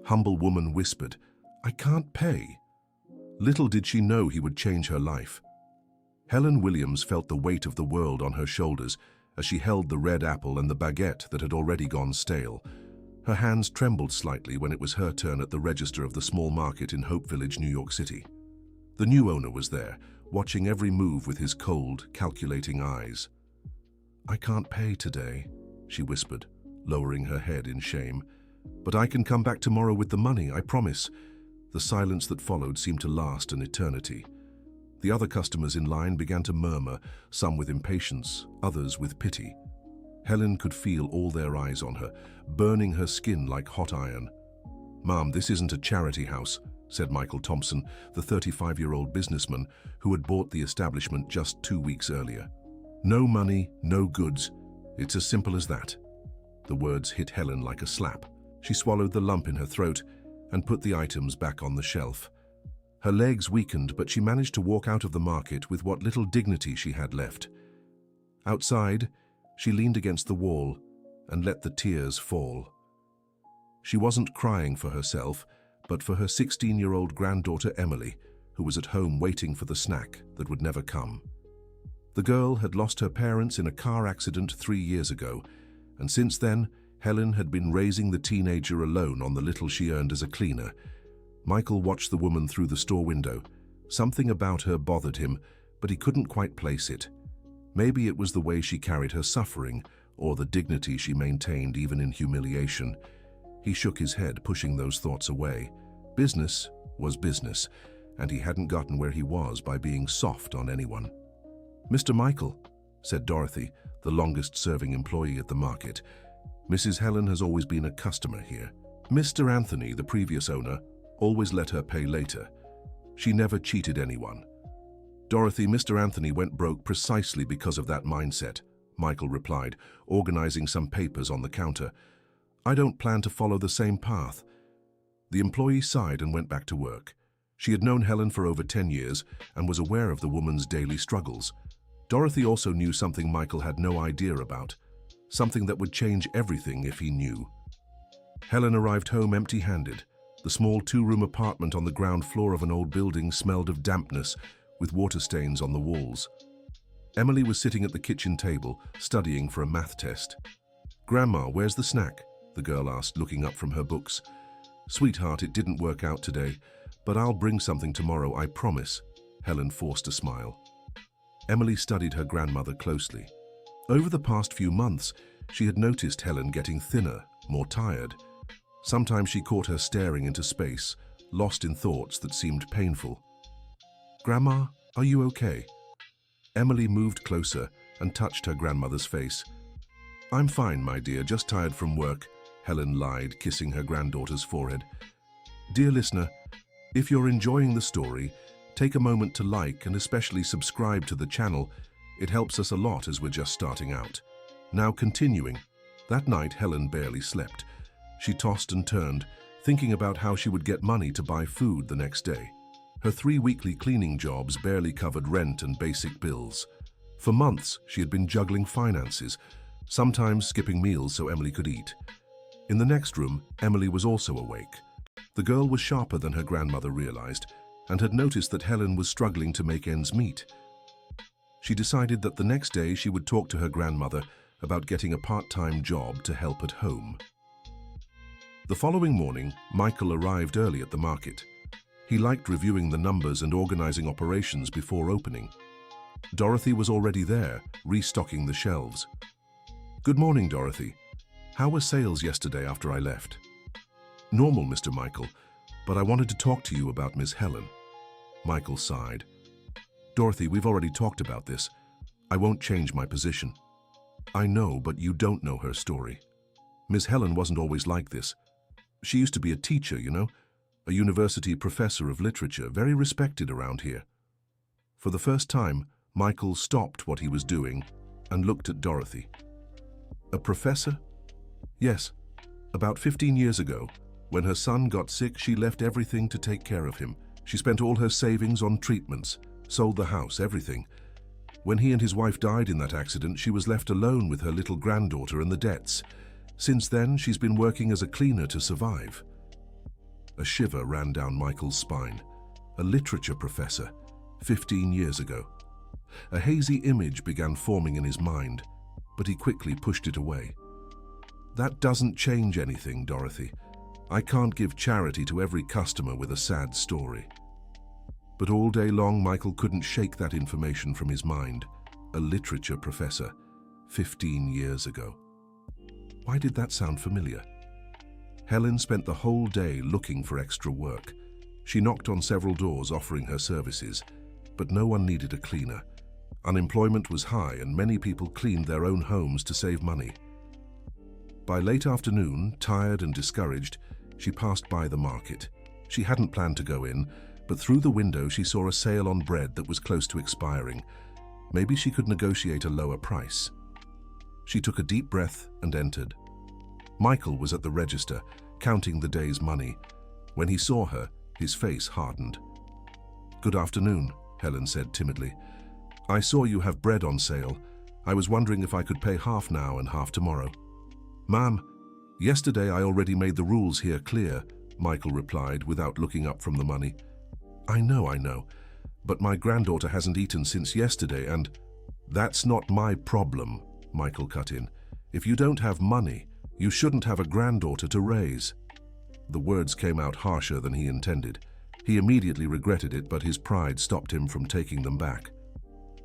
humble woman whispered, "I can't pay." Little did she know he would change her life. Helen Williams felt the weight of the world on her shoulders as she held the red apple and the baguette that had already gone stale. Her hands trembled slightly when it was her turn at the register of the small market in Hope Village, New York City. The new owner was there, watching every move with his cold, calculating eyes. "I can't pay today," she whispered, lowering her head in shame. "But I can come back tomorrow with the money, I promise." The silence that followed seemed to last an eternity. The other customers in line began to murmur, some with impatience, others with pity. Helen could feel all their eyes on her, burning her skin like hot iron. "Ma'am, this isn't a charity house," said Michael Thompson, the 35-year-old businessman who had bought the establishment just 2 weeks earlier. "No money, no goods. It's as simple as that." The words hit Helen like a slap. She swallowed the lump in her throat and put the items back on the shelf. Her legs weakened, but she managed to walk out of the market with what little dignity she had left. Outside, she leaned against the wall and let the tears fall. She wasn't crying for herself, but for her 16-year-old granddaughter Emily, who was at home waiting for the snack that would never come. The girl had lost her parents in a car accident 3 years ago, and since then, Helen had been raising the teenager alone on the little she earned as a cleaner. Michael watched the woman through the store window. Something about her bothered him, but he couldn't quite place it. Maybe it was the way she carried her suffering, or the dignity she maintained even in humiliation. He shook his head, pushing those thoughts away. Business was business, and he hadn't gotten where he was by being soft on anyone. "Mr. Michael," said Dorothy, the longest-serving employee at the market. "Mrs. Helen has always been a customer here. Mr. Anthony, the previous owner, always let her pay later. She never cheated anyone." "Dorothy, Mr. Anthony went broke precisely because of that mindset," Michael replied, organizing some papers on the counter. "I don't plan to follow the same path." The employee sighed and went back to work. She had known Helen for over 10 years and was aware of the woman's daily struggles. Dorothy also knew something Michael had no idea about, something that would change everything if he knew. Helen arrived home empty-handed. The small 2-room apartment on the ground floor of an old building smelled of dampness, with water stains on the walls. Emily was sitting at the kitchen table, studying for a math test. "Grandma, where's the snack?" the girl asked, looking up from her books. "Sweetheart, it didn't work out today, but I'll bring something tomorrow, I promise." Helen forced a smile. Emily studied her grandmother closely. Over the past few months, she had noticed Helen getting thinner, more tired. Sometimes she caught her staring into space, lost in thoughts that seemed painful. "Grandma, are you okay?" Emily moved closer and touched her grandmother's face. "I'm fine, my dear, just tired from work," Helen lied, kissing her granddaughter's forehead. Dear listener, if you're enjoying the story, take a moment to like and especially subscribe to the channel. It helps us a lot as we're just starting out. Now continuing. That night, Helen barely slept. She tossed and turned, thinking about how she would get money to buy food the next day. Her 3 weekly cleaning jobs barely covered rent and basic bills. For months, she had been juggling finances, sometimes skipping meals so Emily could eat. In the next room, Emily was also awake. The girl was sharper than her grandmother realized, and had noticed that Helen was struggling to make ends meet. She decided that the next day she would talk to her grandmother about getting a part-time job to help at home. The following morning, Michael arrived early at the market. He liked reviewing the numbers and organizing operations before opening. Dorothy was already there, restocking the shelves. "Good morning, Dorothy. How were sales yesterday after I left?" "Normal, Mr. Michael, but I wanted to talk to you about Miss Helen." Michael sighed. "Dorothy, we've already talked about this. I won't change my position." "I know, but you don't know her story. Miss Helen wasn't always like this. She used to be a teacher, you know, a university professor of literature, very respected around here." For the first time, Michael stopped what he was doing and looked at Dorothy. "A professor?" "Yes. About 15 years ago, when her son got sick, she left everything to take care of him. She spent all her savings on treatments, sold the house, everything. When he and his wife died in that accident, she was left alone with her little granddaughter and the debts. Since then, she's been working as a cleaner to survive." A shiver ran down Michael's spine. A literature professor, 15 years ago. A hazy image began forming in his mind, but he quickly pushed it away. That doesn't change anything, Dorothy. I can't give charity to every customer with a sad story. But all day long, Michael couldn't shake that information from his mind. A literature professor, 15 years ago. Why did that sound familiar? Helen spent the whole day looking for extra work. She knocked on several doors offering her services, but no one needed a cleaner. Unemployment was high and many people cleaned their own homes to save money. By late afternoon, tired and discouraged, she passed by the market. She hadn't planned to go in, but through the window she saw a sale on bread that was close to expiring. Maybe she could negotiate a lower price. She took a deep breath and entered. Michael was at the register, counting the day's money. When he saw her, his face hardened. "Good afternoon," Helen said timidly. "I saw you have bread on sale. I was wondering if I could pay half now and half tomorrow." "Ma'am, yesterday I already made the rules here clear," Michael replied without looking up from the money. I know, but my granddaughter hasn't eaten since yesterday and—" "That's not my problem," Michael cut in. "If you don't have money, you shouldn't have a granddaughter to raise." The words came out harsher than he intended. He immediately regretted it, but his pride stopped him from taking them back.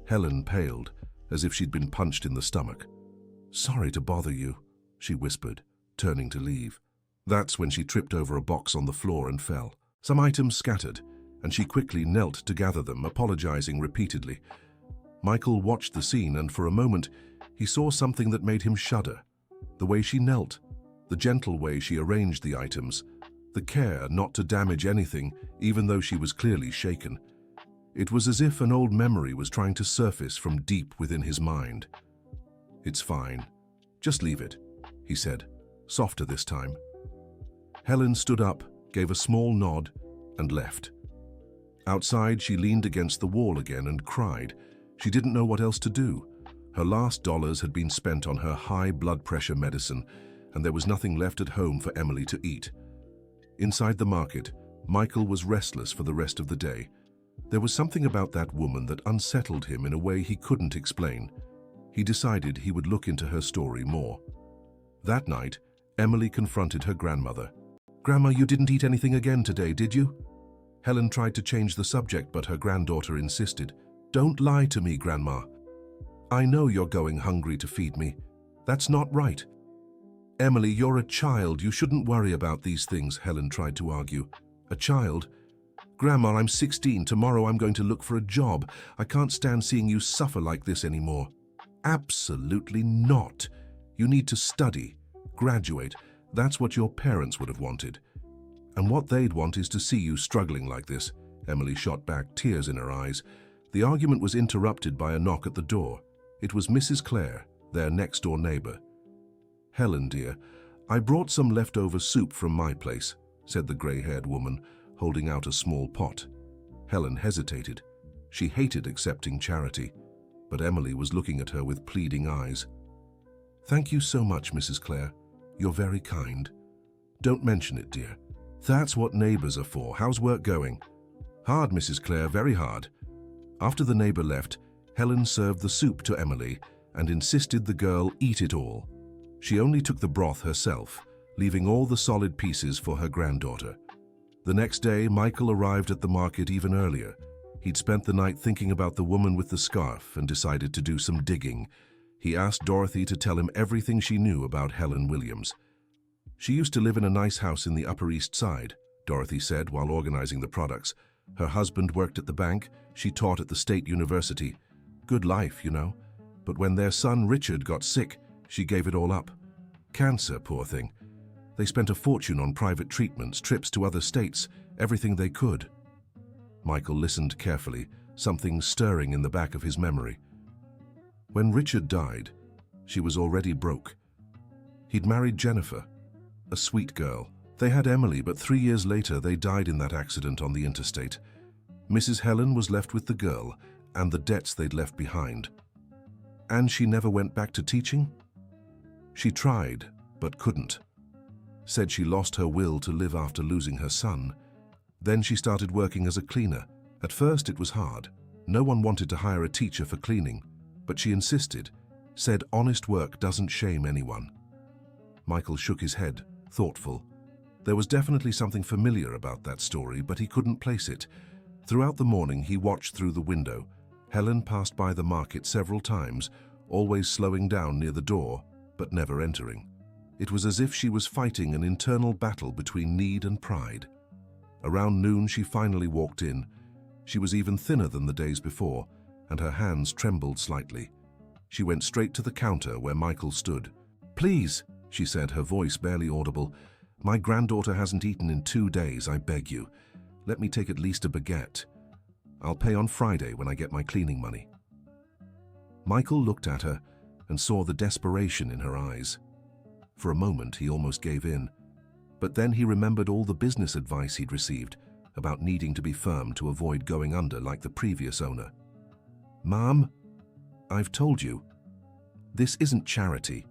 Helen paled, as if she'd been punched in the stomach. "Sorry to bother you," she whispered, turning to leave. That's when she tripped over a box on the floor and fell. Some items scattered, and she quickly knelt to gather them, apologizing repeatedly. Michael watched the scene, and for a moment, he saw something that made him shudder. The way she knelt, the gentle way she arranged the items, the care not to damage anything, even though she was clearly shaken. It was as if an old memory was trying to surface from deep within his mind. "It's fine. Just leave it," he said, softer this time. Helen stood up, gave a small nod, and left. Outside, she leaned against the wall again and cried. She didn't know what else to do. Her last dollars had been spent on her high blood pressure medicine, and there was nothing left at home for Emily to eat. Inside the market, Michael was restless for the rest of the day. There was something about that woman that unsettled him in a way he couldn't explain. He decided he would look into her story more. That night, Emily confronted her grandmother. "Grandma, you didn't eat anything again today, did you?" Helen tried to change the subject, but her granddaughter insisted. "Don't lie to me, Grandma. I know you're going hungry to feed me. That's not right." "Emily, you're a child. You shouldn't worry about these things," Helen tried to argue. "A child? Grandma, I'm 16. Tomorrow I'm going to look for a job. I can't stand seeing you suffer like this anymore." "Absolutely not. You need to study, graduate. That's what your parents would have wanted. And what they'd want is to see you struggling like this," Emily shot back, tears in her eyes. The argument was interrupted by a knock at the door. It was Mrs. Clare, their next-door neighbor. "Helen, dear, I brought some leftover soup from my place," said the gray-haired woman, holding out a small pot. Helen hesitated. She hated accepting charity, but Emily was looking at her with pleading eyes. "Thank you so much, Mrs. Clare. You're very kind. Don't mention it, dear. That's what neighbors are for. How's work going?" "Hard, Mrs. Clare, very hard." After the neighbor left, Helen served the soup to Emily and insisted the girl eat it all. She only took the broth herself, leaving all the solid pieces for her granddaughter. The next day, Michael arrived at the market even earlier. He'd spent the night thinking about the woman with the scarf and decided to do some digging. He asked Dorothy to tell him everything she knew about Helen Williams. "She used to live in a nice house in the Upper East Side," Dorothy said while organizing the products. "Her husband worked at the bank, she taught at the state university. Good life, you know. But when their son Richard got sick, she gave it all up. Cancer, poor thing. They spent a fortune on private treatments, trips to other states, everything they could." Michael listened carefully, something stirring in the back of his memory. When Richard died, she was already broke. He'd married Jennifer, a sweet girl. They had Emily, but 3 years later they died in that accident on the interstate. Mrs. Helen was left with the girl and the debts they'd left behind. And she never went back to teaching? She tried, but couldn't. said she lost her will to live after losing her son. Then she started working as a cleaner. At first it was hard. No one wanted to hire a teacher for cleaning, but she insisted, said honest work doesn't shame anyone. Michael shook his head, thoughtful. There was definitely something familiar about that story, but he couldn't place it. Throughout the morning he watched through the window. Helen passed by the market several times, always slowing down near the door, but never entering. It was as if she was fighting an internal battle between need and pride. Around noon she finally walked in. She was even thinner than the days before, and her hands trembled slightly. She went straight to the counter where Michael stood. "Please," she said, her voice barely audible, "my granddaughter hasn't eaten in 2 days, I beg you. Let me take at least a baguette. I'll pay on Friday when I get my cleaning money." Michael looked at her and saw the desperation in her eyes. For a moment he almost gave in, but then he remembered all the business advice he'd received about needing to be firm to avoid going under like the previous owner. "Mom, I've told you, this isn't charity.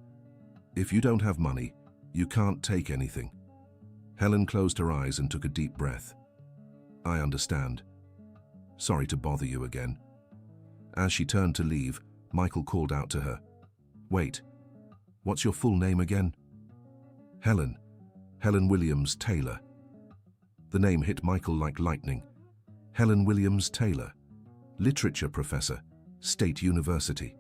If you don't have money, you can't take anything." Helen closed her eyes and took a deep breath. "I understand. Sorry to bother you again." As she turned to leave, Michael called out to her, "Wait, what's your full name again?" "Helen. Helen Williams Taylor." The name hit Michael like lightning. Helen Williams Taylor, literature professor, State University.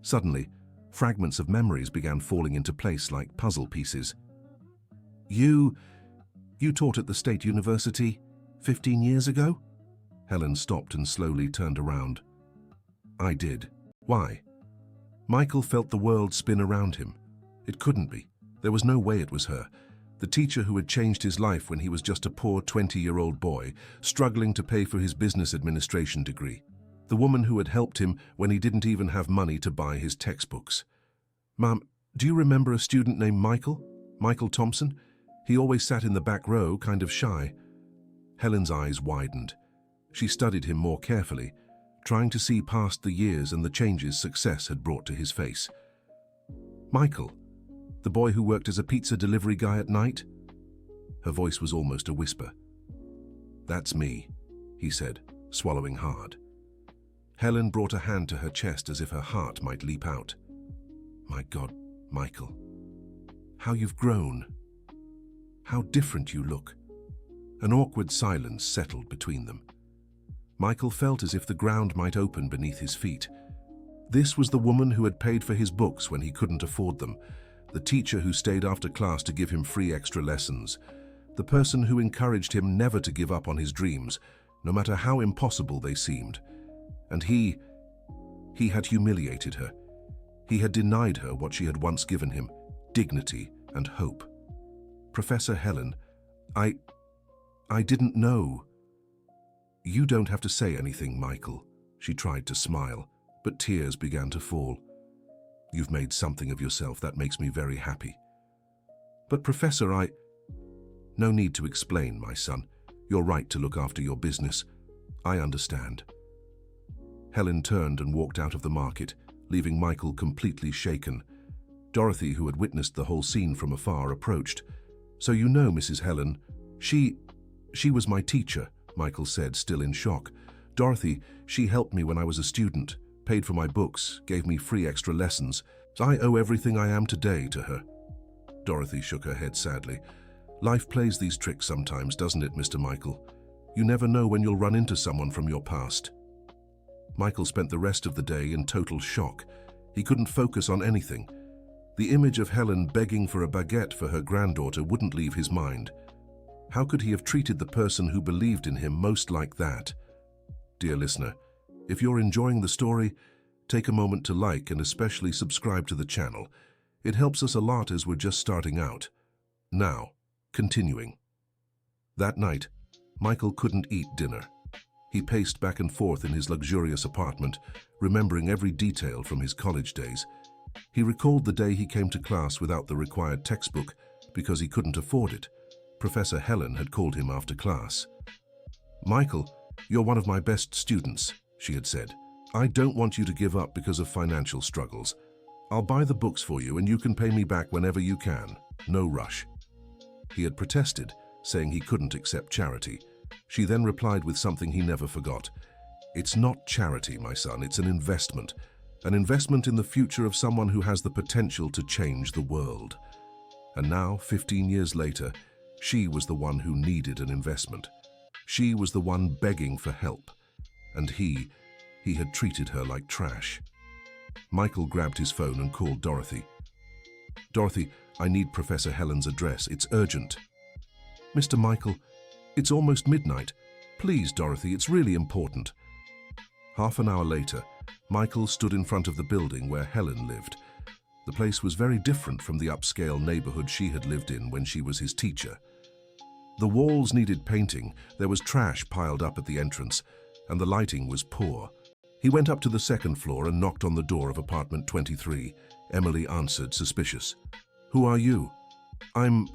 Suddenly, fragments of memories began falling into place like puzzle pieces. You taught at the State University 15 years ago?" Helen stopped and slowly turned around. "I did. Why?" Michael felt the world spin around him. It couldn't be. There was no way it was her. The teacher who had changed his life when he was just a poor 20-year-old boy, struggling to pay for his business administration degree. The woman who had helped him when he didn't even have money to buy his textbooks. "Mom, do you remember a student named Michael? Michael Thompson? He always sat in the back row, kind of shy." Helen's eyes widened. She studied him more carefully, trying to see past the years and the changes success had brought to his face. "Michael, the boy who worked as a pizza delivery guy at night?" Her voice was almost a whisper. "That's me," he said, swallowing hard. Helen brought a hand to her chest as if her heart might leap out. "My God, Michael, how you've grown. How different you look." An awkward silence settled between them. Michael felt as if the ground might open beneath his feet. This was the woman who had paid for his books when he couldn't afford them, the teacher who stayed after class to give him free extra lessons, the person who encouraged him never to give up on his dreams, no matter how impossible they seemed. And he had humiliated her. He had denied her what she had once given him, dignity and hope. "Professor Helen, I didn't know." "You don't have to say anything, Michael." She tried to smile, but tears began to fall. "You've made something of yourself that makes me very happy." "But Professor, No need to explain, my son. You're right to look after your business. I understand." Helen turned and walked out of the market, leaving Michael completely shaken. Dorothy, who had witnessed the whole scene from afar, approached. "So you know, Mrs. Helen, she was my teacher," Michael said, still in shock. "Dorothy, she helped me when I was a student, paid for my books, gave me free extra lessons. I owe everything I am today to her." Dorothy shook her head sadly. "Life plays these tricks sometimes, doesn't it, Mr. Michael? You never know when you'll run into someone from your past." Michael spent the rest of the day in total shock. He couldn't focus on anything. The image of Helen begging for a baguette for her granddaughter wouldn't leave his mind. How could he have treated the person who believed in him most like that? Dear listener, if you're enjoying the story, take a moment to like and especially subscribe to the channel. It helps us a lot as we're just starting out. Now, continuing. That night, Michael couldn't eat dinner. He paced back and forth in his luxurious apartment, remembering every detail from his college days. He recalled the day he came to class without the required textbook because he couldn't afford it. Professor Helen had called him after class. "Michael, you're one of my best students," she had said. "I don't want you to give up because of financial struggles. I'll buy the books for you and you can pay me back whenever you can. No rush." He had protested, saying he couldn't accept charity. She then replied with something he never forgot. "It's not charity, my son, it's an investment. An investment in the future of someone who has the potential to change the world." And now, 15 years later, she was the one who needed an investment. She was the one begging for help. And he had treated her like trash. Michael grabbed his phone and called Dorothy. "Dorothy, I need Professor Helen's address. It's urgent." "Mr. Michael, it's almost midnight. Please, Dorothy, it's really important." Half an hour later, Michael stood in front of the building where Helen lived. The place was very different from the upscale neighborhood she had lived in when she was his teacher. The walls needed painting, there was trash piled up at the entrance, and the lighting was poor. He went up to the second floor and knocked on the door of apartment 23. Emily answered, suspicious. "Who are you?" I'm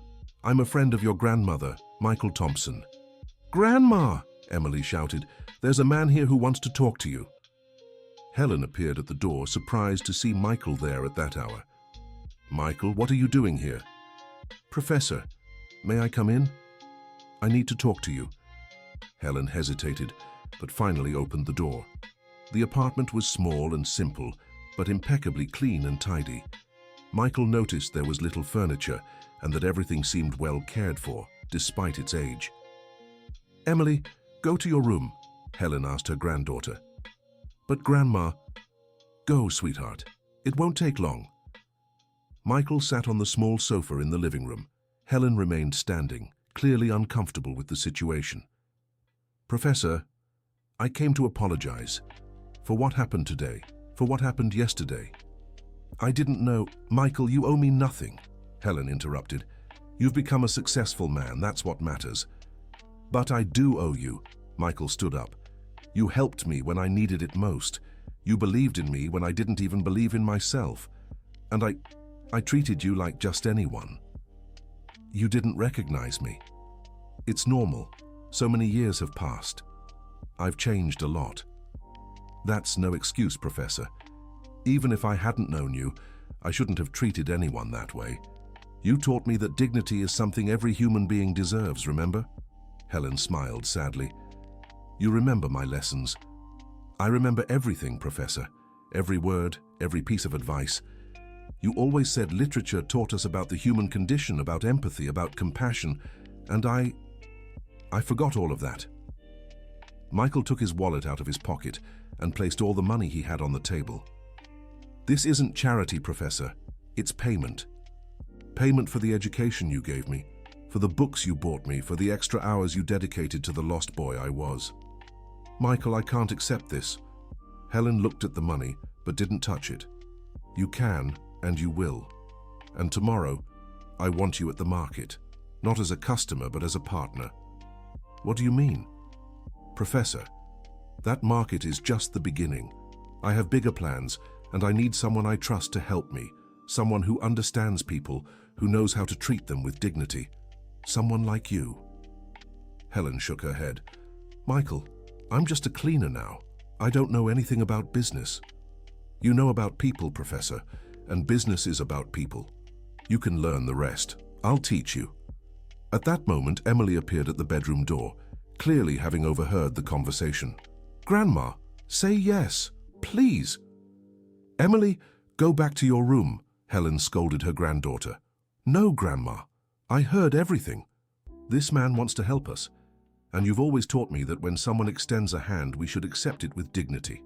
a friend of your grandmother, Michael Thompson." "Grandma!" Emily shouted. "There's a man here who wants to talk to you." Helen appeared at the door, surprised to see Michael there at that hour. "Michael, what are you doing here?" "Professor, may I come in? I need to talk to you." Helen hesitated, but finally opened the door. The apartment was small and simple, but impeccably clean and tidy. Michael noticed there was little furniture and that everything seemed well cared for, despite its age. "Emily, go to your room," Helen asked her granddaughter. "But Grandma..." "Go, sweetheart. It won't take long." Michael sat on the small sofa in the living room. Helen remained standing, clearly uncomfortable with the situation. "Professor, I came to apologize for what happened today, for what happened yesterday. I didn't know..." "Michael, you owe me nothing," Helen interrupted. "You've become a successful man, that's what matters." "But I do owe you." Michael stood up. "You helped me when I needed it most. You believed in me when I didn't even believe in myself. And I treated you like just anyone. You didn't recognize me. It's normal. So many years have passed. I've changed a lot." "That's no excuse, Professor. Even if I hadn't known you, I shouldn't have treated anyone that way. You taught me that dignity is something every human being deserves, remember?" Helen smiled sadly. "You remember my lessons." "I remember everything, Professor. Every word, every piece of advice. You always said literature taught us about the human condition, about empathy, about compassion, and I forgot all of that." Michael took his wallet out of his pocket and placed all the money he had on the table. "This isn't charity, Professor. It's payment. Payment for the education you gave me, for the books you bought me, for the extra hours you dedicated to the lost boy I was." "Michael, I can't accept this." Helen looked at the money, but didn't touch it. "You can, and you will. And tomorrow, I want you at the market, not as a customer, but as a partner." "What do you mean?" "Professor, that market is just the beginning. I have bigger plans, and I need someone I trust to help me, someone who understands people, who knows how to treat them with dignity. Someone like you." Helen shook her head. "Michael, I'm just a cleaner now. I don't know anything about business." "You know about people, Professor, and business is about people. You can learn the rest. I'll teach you." At that moment, Emily appeared at the bedroom door, clearly having overheard the conversation. "Grandma, say yes, please." "Emily, go back to your room," Helen scolded her granddaughter. "No, Grandma. I heard everything. This man wants to help us, and you've always taught me that when someone extends a hand, we should accept it with dignity."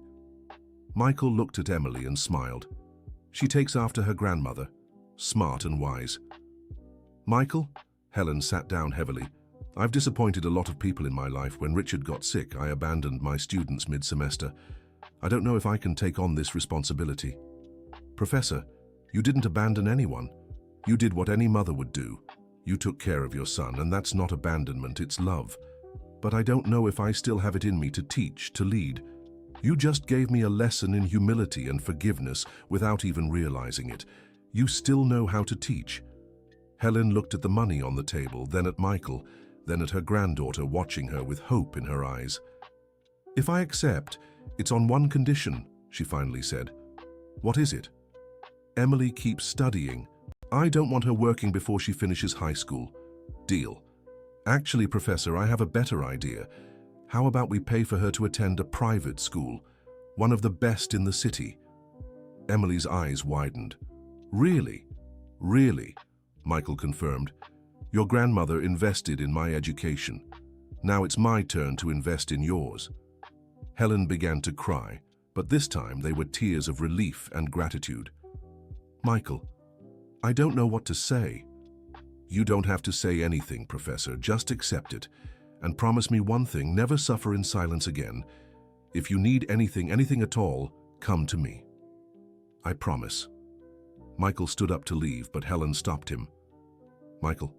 Michael looked at Emily and smiled. She takes after her grandmother, smart and wise. "Michael," Helen sat down heavily. "I've disappointed a lot of people in my life. When Richard got sick, I abandoned my students mid-semester. I don't know if I can take on this responsibility." "Professor, you didn't abandon anyone. You did what any mother would do. You took care of your son, and that's not abandonment, it's love. But I don't know if I still have it in me to teach, to lead. You just gave me a lesson in humility and forgiveness without even realizing it. You still know how to teach." Helen looked at the money on the table, then at Michael, then at her granddaughter, watching her with hope in her eyes. "If I accept, it's on one condition," she finally said. "What is it?" "Emily keeps studying. I don't want her working before she finishes high school. Deal. Actually, Professor, I have a better idea. How about we pay for her to attend a private school, one of the best in the city? Emily's eyes widened. Really? Really? Michael confirmed. Your grandmother invested in my education. Now it's my turn to invest in yours. Helen began to cry, but this time they were tears of relief and gratitude. Michael, I don't know what to say. You don't have to say anything, Professor. Just accept it. And promise me one thing, never suffer in silence again. If you need anything at all, come to me. I promise. Michael stood up to leave, but Helen stopped him. Michael,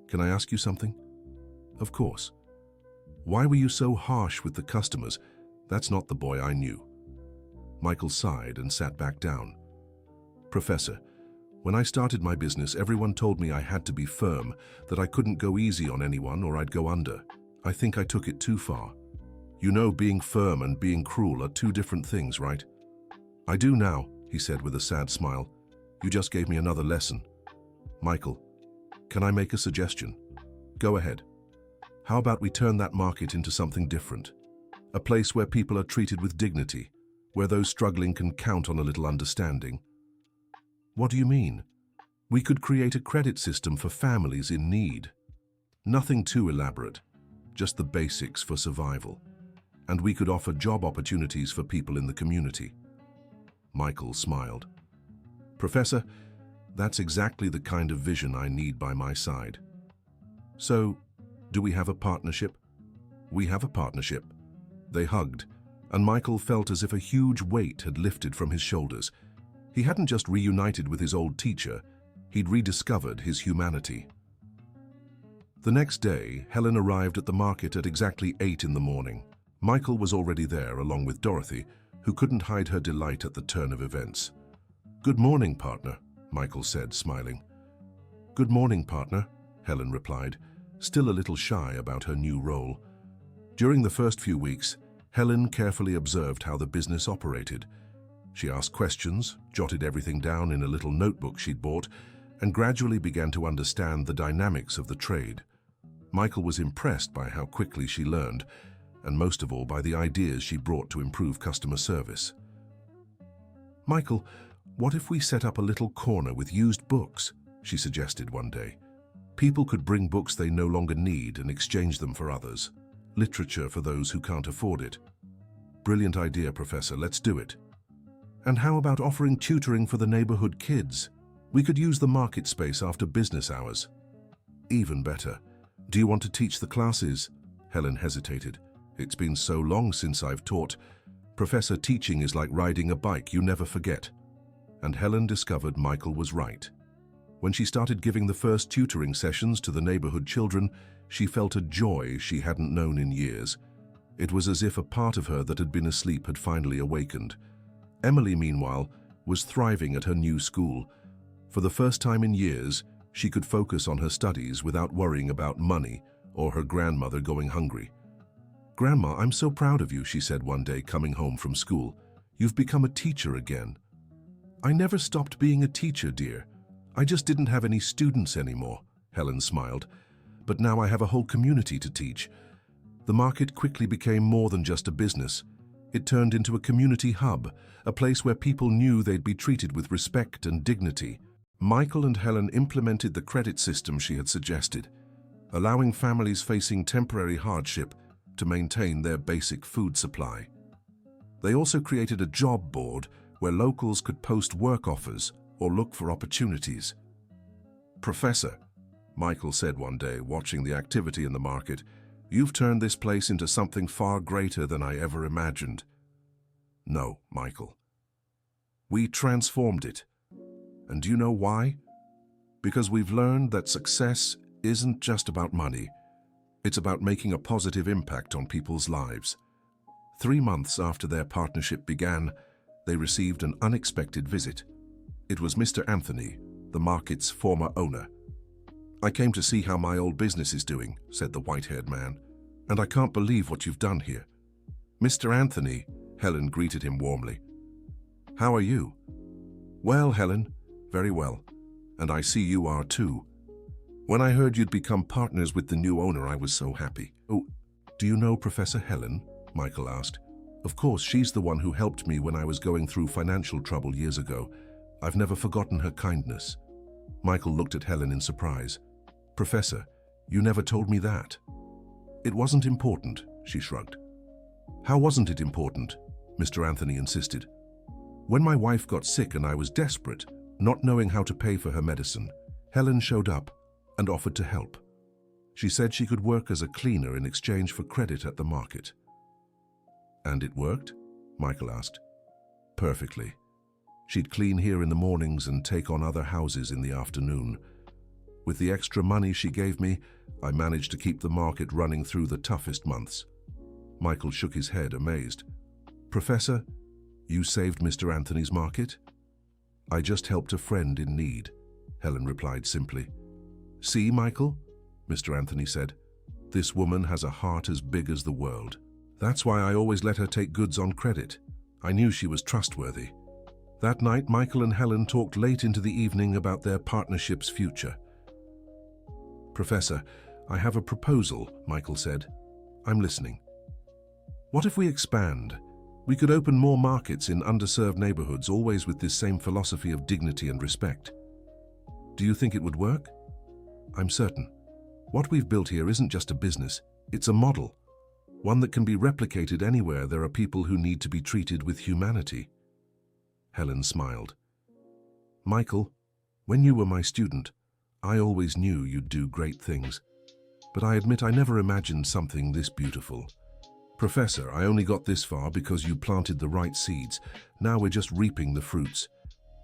can I ask you something? Of course. Why were you so harsh with the customers? That's not the boy I knew. Michael sighed and sat back down. Professor, when I started my business, everyone told me I had to be firm, that I couldn't go easy on anyone or I'd go under. I think I took it too far. You know, being firm and being cruel are two different things, right? I do now, he said with a sad smile. You just gave me another lesson. Michael, can I make a suggestion? Go ahead. How about we turn that market into something different? A place where people are treated with dignity, where those struggling can count on a little understanding. What do you mean? We could create a credit system for families in need. Nothing too elaborate, just the basics for survival. And we could offer job opportunities for people in the community. Michael smiled. Professor, that's exactly the kind of vision I need by my side. So, do we have a partnership? We have a partnership. They hugged, and Michael felt as if a huge weight had lifted from his shoulders. He hadn't just reunited with his old teacher, he'd rediscovered his humanity. The next day, Helen arrived at the market at exactly 8 in the morning. Michael was already there, along with Dorothy, who couldn't hide her delight at the turn of events. Good morning, partner, Michael said, smiling. Good morning, partner, Helen replied, still a little shy about her new role. During the first few weeks, Helen carefully observed how the business operated. She asked questions, jotted everything down in a little notebook she'd bought, and gradually began to understand the dynamics of the trade. Michael was impressed by how quickly she learned, and most of all by the ideas she brought to improve customer service. Michael, what if we set up a little corner with used books? She suggested one day. People could bring books they no longer need and exchange them for others. Literature for those who can't afford it. Brilliant idea, Professor. Let's do it. And how about offering tutoring for the neighborhood kids? We could use the market space after business hours. Even better. Do you want to teach the classes? Helen hesitated. It's been so long since I've taught. Professor, teaching is like riding a bike, you never forget. And Helen discovered Michael was right. When she started giving the first tutoring sessions to the neighborhood children, she felt a joy she hadn't known in years. It was as if a part of her that had been asleep had finally awakened. Emily, meanwhile, was thriving at her new school. For the first time in years, she could focus on her studies without worrying about money or her grandmother going hungry. Grandma, I'm so proud of you, she said one day coming home from school. You've become a teacher again. I never stopped being a teacher, dear. I just didn't have any students anymore, Helen smiled. But now I have a whole community to teach. The market quickly became more than just a business. It turned into a community hub, a place where people knew they'd be treated with respect and dignity. Michael and Helen implemented the credit system she had suggested, allowing families facing temporary hardship to maintain their basic food supply. They also created a job board where locals could post work offers or look for opportunities. Professor, Michael said one day, watching the activity in the market, you've turned this place into something far greater than I ever imagined. No, Michael. We transformed it. And do you know why? Because we've learned that success isn't just about money. It's about making a positive impact on people's lives. 3 months after their partnership began, they received an unexpected visit. It was Mr. Anthony, the market's former owner. I came to see how my old business is doing, said the white-haired man, and I can't believe what you've done here. Mr. Anthony, Helen greeted him warmly. How are you? Well, Helen, very well, and I see you are too. When I heard you'd become partners with the new owner, I was so happy. Oh, do you know Professor Helen? Michael asked. Of course, she's the one who helped me when I was going through financial trouble years ago. I've never forgotten her kindness. Michael looked at Helen in surprise. Professor, you never told me that. It wasn't important, she shrugged. How wasn't it important? Mr. Anthony insisted. When my wife got sick and I was desperate, not knowing how to pay for her medicine, Helen showed up and offered to help. She said she could work as a cleaner in exchange for credit at the market. And it worked? Michael asked. Perfectly. She'd clean here in the mornings and take on other houses in the afternoon. With the extra money she gave me, I managed to keep the market running through the toughest months. Michael shook his head, amazed. Professor, you saved Mr. Anthony's market? I just helped a friend in need, Helen replied simply. See, Michael, Mr. Anthony said, this woman has a heart as big as the world. That's why I always let her take goods on credit. I knew she was trustworthy. That night, Michael and Helen talked late into the evening about their partnership's future. Professor, I have a proposal, Michael said. I'm listening. What if we expand? We could open more markets in underserved neighborhoods, always with this same philosophy of dignity and respect. Do you think it would work? I'm certain. What we've built here isn't just a business, it's a model. One that can be replicated anywhere there are people who need to be treated with humanity. Helen smiled. Michael, when you were my student, I always knew you'd do great things. But I admit I never imagined something this beautiful. Professor, I only got this far because you planted the right seeds. Now we're just reaping the fruits.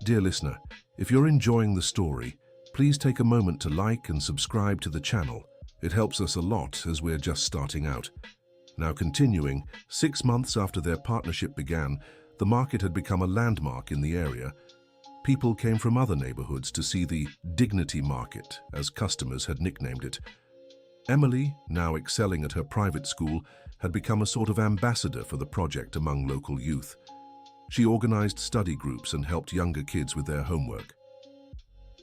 Dear listener, if you're enjoying the story, please take a moment to like and subscribe to the channel. It helps us a lot as we're just starting out. Now continuing, 6 months after their partnership began, the market had become a landmark in the area. People came from other neighborhoods to see the Dignity Market, as customers had nicknamed it. Emily, now excelling at her private school, had become a sort of ambassador for the project among local youth. She organized study groups and helped younger kids with their homework.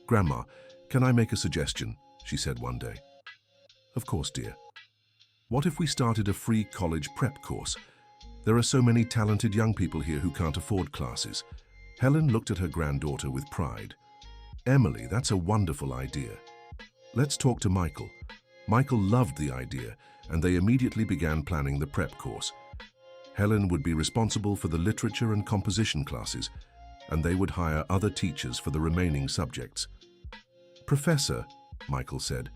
Grandma, can I make a suggestion? She said one day. Of course, dear. What if we started a free college prep course? There are so many talented young people here who can't afford classes. Helen looked at her granddaughter with pride. Emily, that's a wonderful idea. Let's talk to Michael. Michael loved the idea, and they immediately began planning the prep course. Helen would be responsible for the literature and composition classes, and they would hire other teachers for the remaining subjects. Professor, Michael said,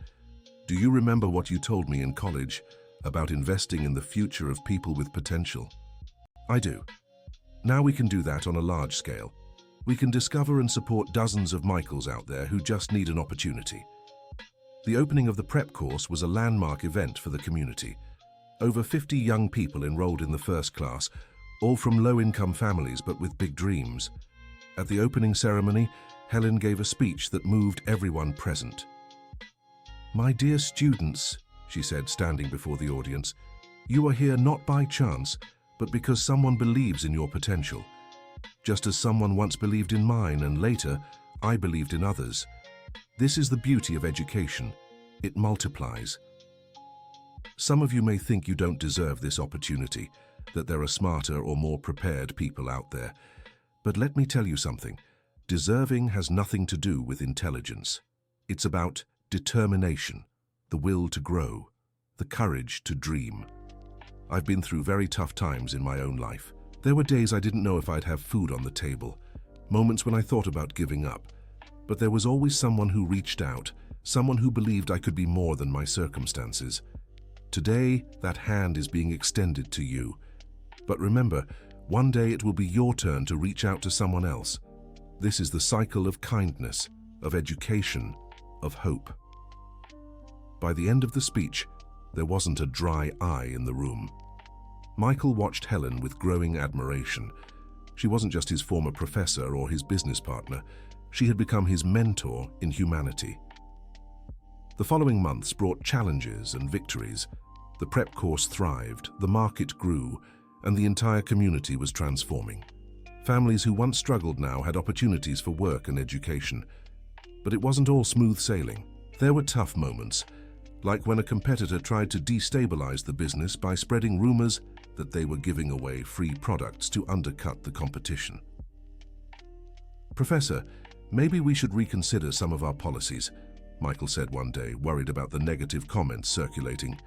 do you remember what you told me in college about investing in the future of people with potential? I do. Now we can do that on a large scale. We can discover and support dozens of Michaels out there who just need an opportunity. The opening of the prep course was a landmark event for the community. Over 50 young people enrolled in the first class, all from low-income families but with big dreams. At the opening ceremony, Helen gave a speech that moved everyone present. My dear students, she said, standing before the audience, you are here not by chance, but because someone believes in your potential. Just as someone once believed in mine and later, I believed in others. This is the beauty of education. It multiplies. Some of you may think you don't deserve this opportunity, that there are smarter or more prepared people out there. But let me tell you something. Deserving has nothing to do with intelligence. It's about determination, the will to grow, the courage to dream. I've been through very tough times in my own life. There were days I didn't know if I'd have food on the table, moments when I thought about giving up. But there was always someone who reached out, someone who believed I could be more than my circumstances. Today, that hand is being extended to you. But remember, one day it will be your turn to reach out to someone else. This is the cycle of kindness, of education, of hope. By the end of the speech, there wasn't a dry eye in the room. Michael watched Helen with growing admiration. She wasn't just his former professor or his business partner. She had become his mentor in humanity. The following months brought challenges and victories. The prep course thrived, the market grew, and the entire community was transforming. Families who once struggled now had opportunities for work and education. But it wasn't all smooth sailing. There were tough moments, like when a competitor tried to destabilize the business by spreading rumors that they were giving away free products to undercut the competition. "Professor, maybe we should reconsider some of our policies," Michael said one day, worried about the negative comments circulating.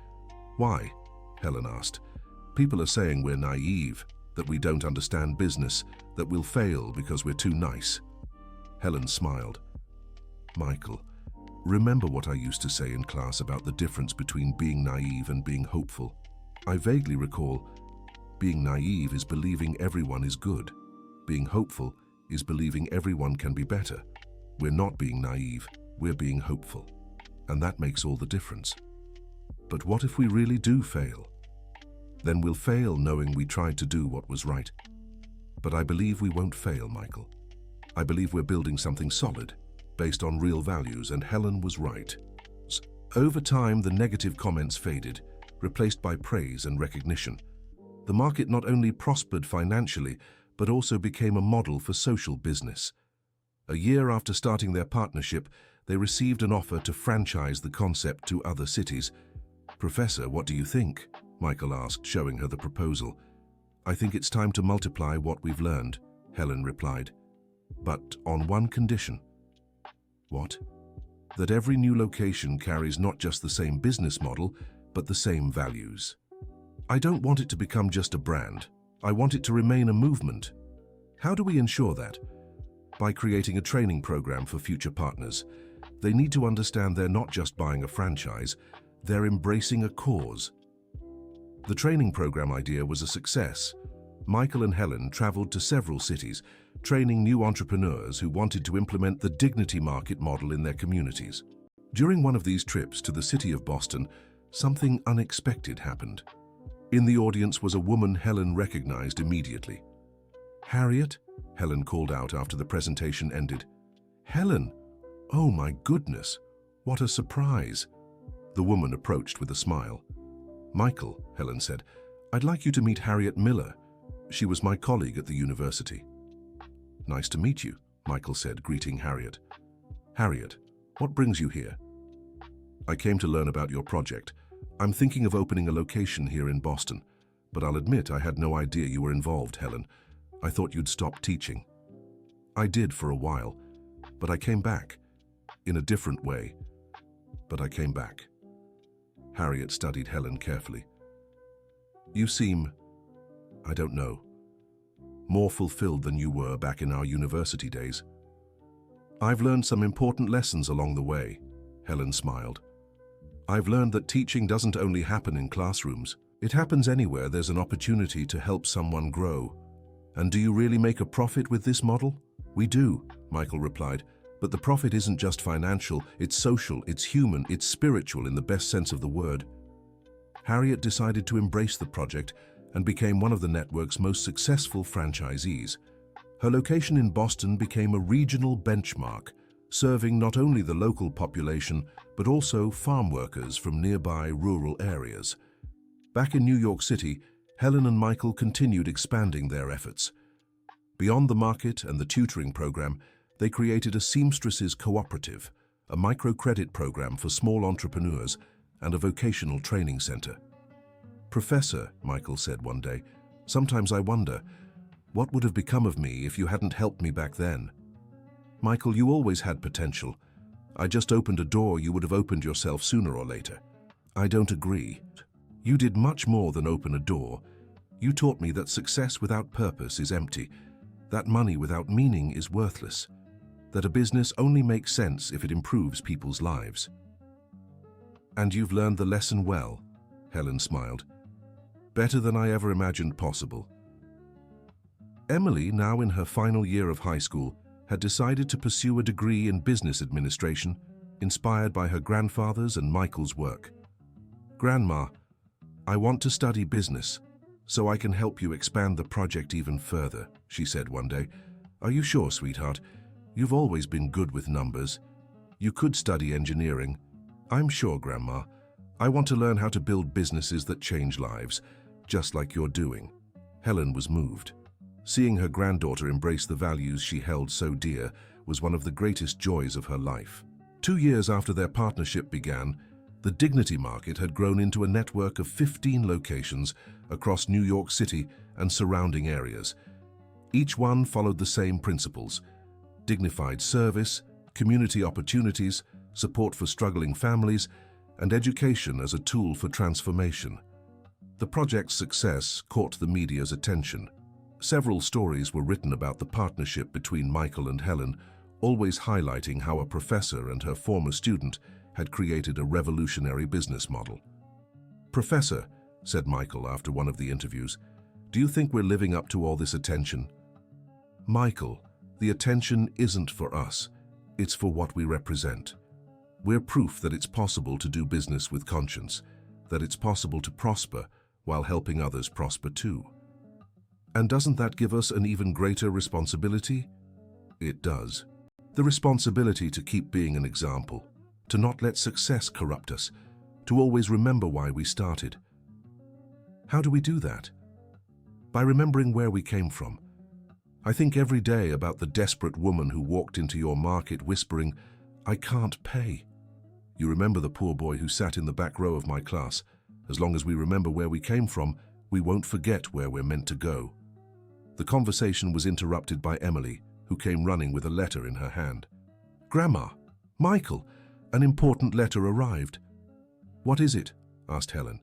"Why?" Helen asked. "People are saying we're naive, that we don't understand business, that we'll fail because we're too nice." Helen smiled. "Michael, remember what I used to say in class about the difference between being naive and being hopeful? I vaguely recall, being naive is believing everyone is good. Being hopeful is believing everyone can be better. We're not being naive, we're being hopeful. And that makes all the difference. But what if we really do fail? Then we'll fail knowing we tried to do what was right. But I believe we won't fail, Michael. I believe we're building something solid, based on real values, and Helen was right." Over time, the negative comments faded, replaced by praise and recognition. The market not only prospered financially, but also became a model for social business. A year after starting their partnership, they received an offer to franchise the concept to other cities. "Professor, what do you think?" Michael asked, showing her the proposal. "I think it's time to multiply what we've learned," Helen replied. "But on one condition." "What?" "That every new location carries not just the same business model, but the same values. I don't want it to become just a brand. I want it to remain a movement." "How do we ensure that?" "By creating a training program for future partners. They need to understand they're not just buying a franchise, they're embracing a cause." The training program idea was a success. Michael and Helen traveled to several cities, training new entrepreneurs who wanted to implement the dignity market model in their communities. During one of these trips to the city of Boston, something unexpected happened. In the audience was a woman Helen recognized immediately. "Harriet?" Helen called out after the presentation ended. "Helen! Oh my goodness! What a surprise!" The woman approached with a smile. "Michael," Helen said, "I'd like you to meet Harriet Miller. She was my colleague at the university." "Nice to meet you," Michael said, greeting Harriet. "Harriet, what brings you here?" "I came to learn about your project. I'm thinking of opening a location here in Boston, but I'll admit I had no idea you were involved, Helen. I thought you'd stop teaching." "I did for a while, but I came back. In a different way, but I came back." Harriet studied Helen carefully. "You seem, I don't know, more fulfilled than you were back in our university days." "I've learned some important lessons along the way," Helen smiled. "I've learned that teaching doesn't only happen in classrooms. It happens anywhere there's an opportunity to help someone grow." "And do you really make a profit with this model?" "We do," Michael replied. "But the profit isn't just financial, it's social, it's human, it's spiritual in the best sense of the word." Harriet decided to embrace the project and became one of the network's most successful franchisees. Her location in Boston became a regional benchmark, serving not only the local population, but also farm workers from nearby rural areas. Back in New York City, Helen and Michael continued expanding their efforts. Beyond the market and the tutoring program, they created a seamstresses cooperative, a microcredit program for small entrepreneurs, and a vocational training center. "Professor," Michael said one day, "sometimes I wonder, what would have become of me if you hadn't helped me back then?" "Michael, you always had potential. I just opened a door you would have opened yourself sooner or later." "I don't agree. You did much more than open a door. You taught me that success without purpose is empty, that money without meaning is worthless, that a business only makes sense if it improves people's lives." "And you've learned the lesson well," Helen smiled. "Better than I ever imagined possible." Emily, now in her final year of high school, had decided to pursue a degree in business administration, inspired by her grandfather's and Michael's work. "Grandma, I want to study business, so I can help you expand the project even further," she said one day. "Are you sure, sweetheart? You've always been good with numbers. You could study engineering." "I'm sure, Grandma. I want to learn how to build businesses that change lives, just like you're doing." Helen was moved. Seeing her granddaughter embrace the values she held so dear was one of the greatest joys of her life. 2 years after their partnership began, the Dignity Market had grown into a network of 15 locations across New York City and surrounding areas. Each one followed the same principles: dignified service, community opportunities, support for struggling families, and education as a tool for transformation. The project's success caught the media's attention. Several stories were written about the partnership between Michael and Helen, always highlighting how a professor and her former student had created a revolutionary business model. "Professor," said Michael after one of the interviews, "do you think we're living up to all this attention?" "Michael, the attention isn't for us. It's for what we represent. We're proof that it's possible to do business with conscience, that it's possible to prosper while helping others prosper too. And doesn't that give us an even greater responsibility?" It does. The responsibility to keep being an example, to not let success corrupt us, to always remember why we started. How do we do that? By remembering where we came from. I think every day about the desperate woman who walked into your market whispering, "I can't pay." You remember the poor boy who sat in the back row of my class. As long as we remember where we came from, we won't forget where we're meant to go. The conversation was interrupted by Emily, who came running with a letter in her hand. "Grandma, Michael, an important letter arrived." "What is it?" asked Helen.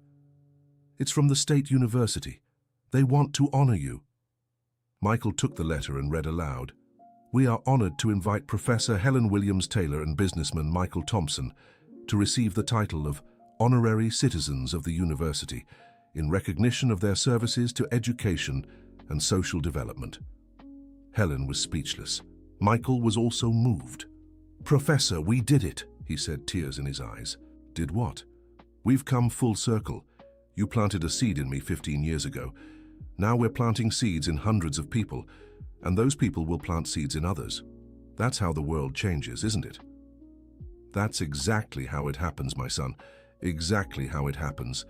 "It's from the State University. They want to honor you." Michael took the letter and read aloud. "We are honored to invite Professor Helen Williams Taylor and businessman Michael Thompson to receive the title of Honorary Citizens of the University in recognition of their services to education and social development." Helen was speechless. Michael was also moved. "Professor, we did it," he said, tears in his eyes. "Did what?" "We've come full circle. You planted a seed in me 15 years ago. Now we're planting seeds in hundreds of people, and those people will plant seeds in others. That's how the world changes, isn't it?" "That's exactly how it happens, my son. Exactly how it happens."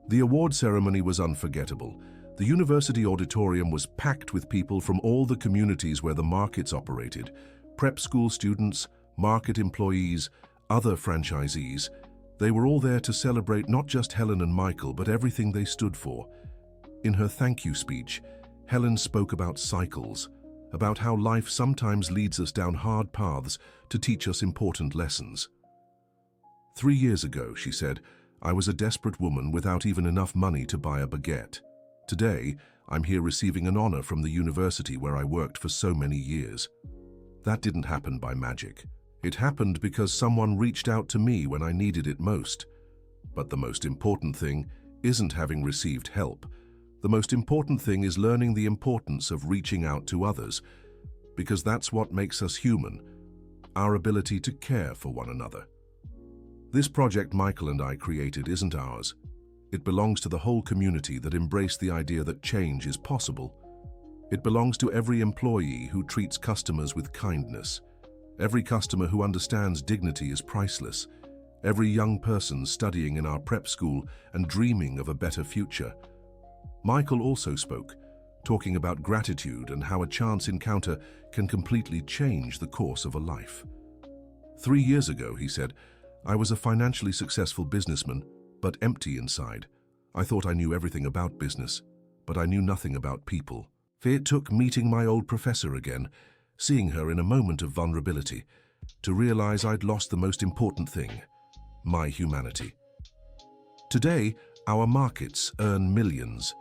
The award ceremony was unforgettable. The university auditorium was packed with people from all the communities where the markets operated: prep school students, market employees, other franchisees. They were all there to celebrate not just Helen and Michael, but everything they stood for. In her thank you speech, Helen spoke about cycles, about how life sometimes leads us down hard paths to teach us important lessons. 3 years ago, she said, I was a desperate woman without even enough money to buy a baguette. Today, I'm here receiving an honor from the university where I worked for so many years. That didn't happen by magic. It happened because someone reached out to me when I needed it most. But the most important thing isn't having received help. The most important thing is learning the importance of reaching out to others, because that's what makes us human, our ability to care for one another. This project Michael and I created isn't ours. It belongs to the whole community that embraced the idea that change is possible. It belongs to every employee who treats customers with kindness, every customer who understands dignity is priceless, every young person studying in our prep school and dreaming of a better future. Michael also spoke, talking about gratitude and how a chance encounter can completely change the course of a life. 3 years ago, he said, I was a financially successful businessman, but empty inside. I thought I knew everything about business, but I knew nothing about people. It took meeting my old professor again, seeing her in a moment of vulnerability, to realize I'd lost the most important thing, my humanity. Today, our markets earn millions,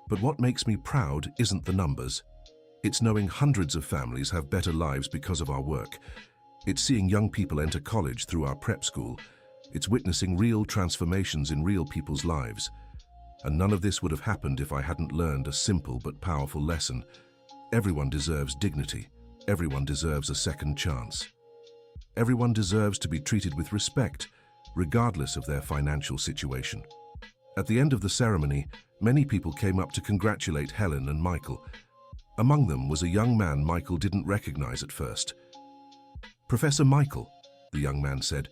but what makes me proud isn't the numbers. It's knowing hundreds of families have better lives because of our work. It's seeing young people enter college through our prep school. It's witnessing real transformations in real people's lives. And none of this would have happened if I hadn't learned a simple but powerful lesson. Everyone deserves dignity. Everyone deserves a second chance. Everyone deserves to be treated with respect, regardless of their financial situation. At the end of the ceremony, many people came up to congratulate Helen and Michael. Among them was a young man Michael didn't recognize at first. Professor Michael, the young man said,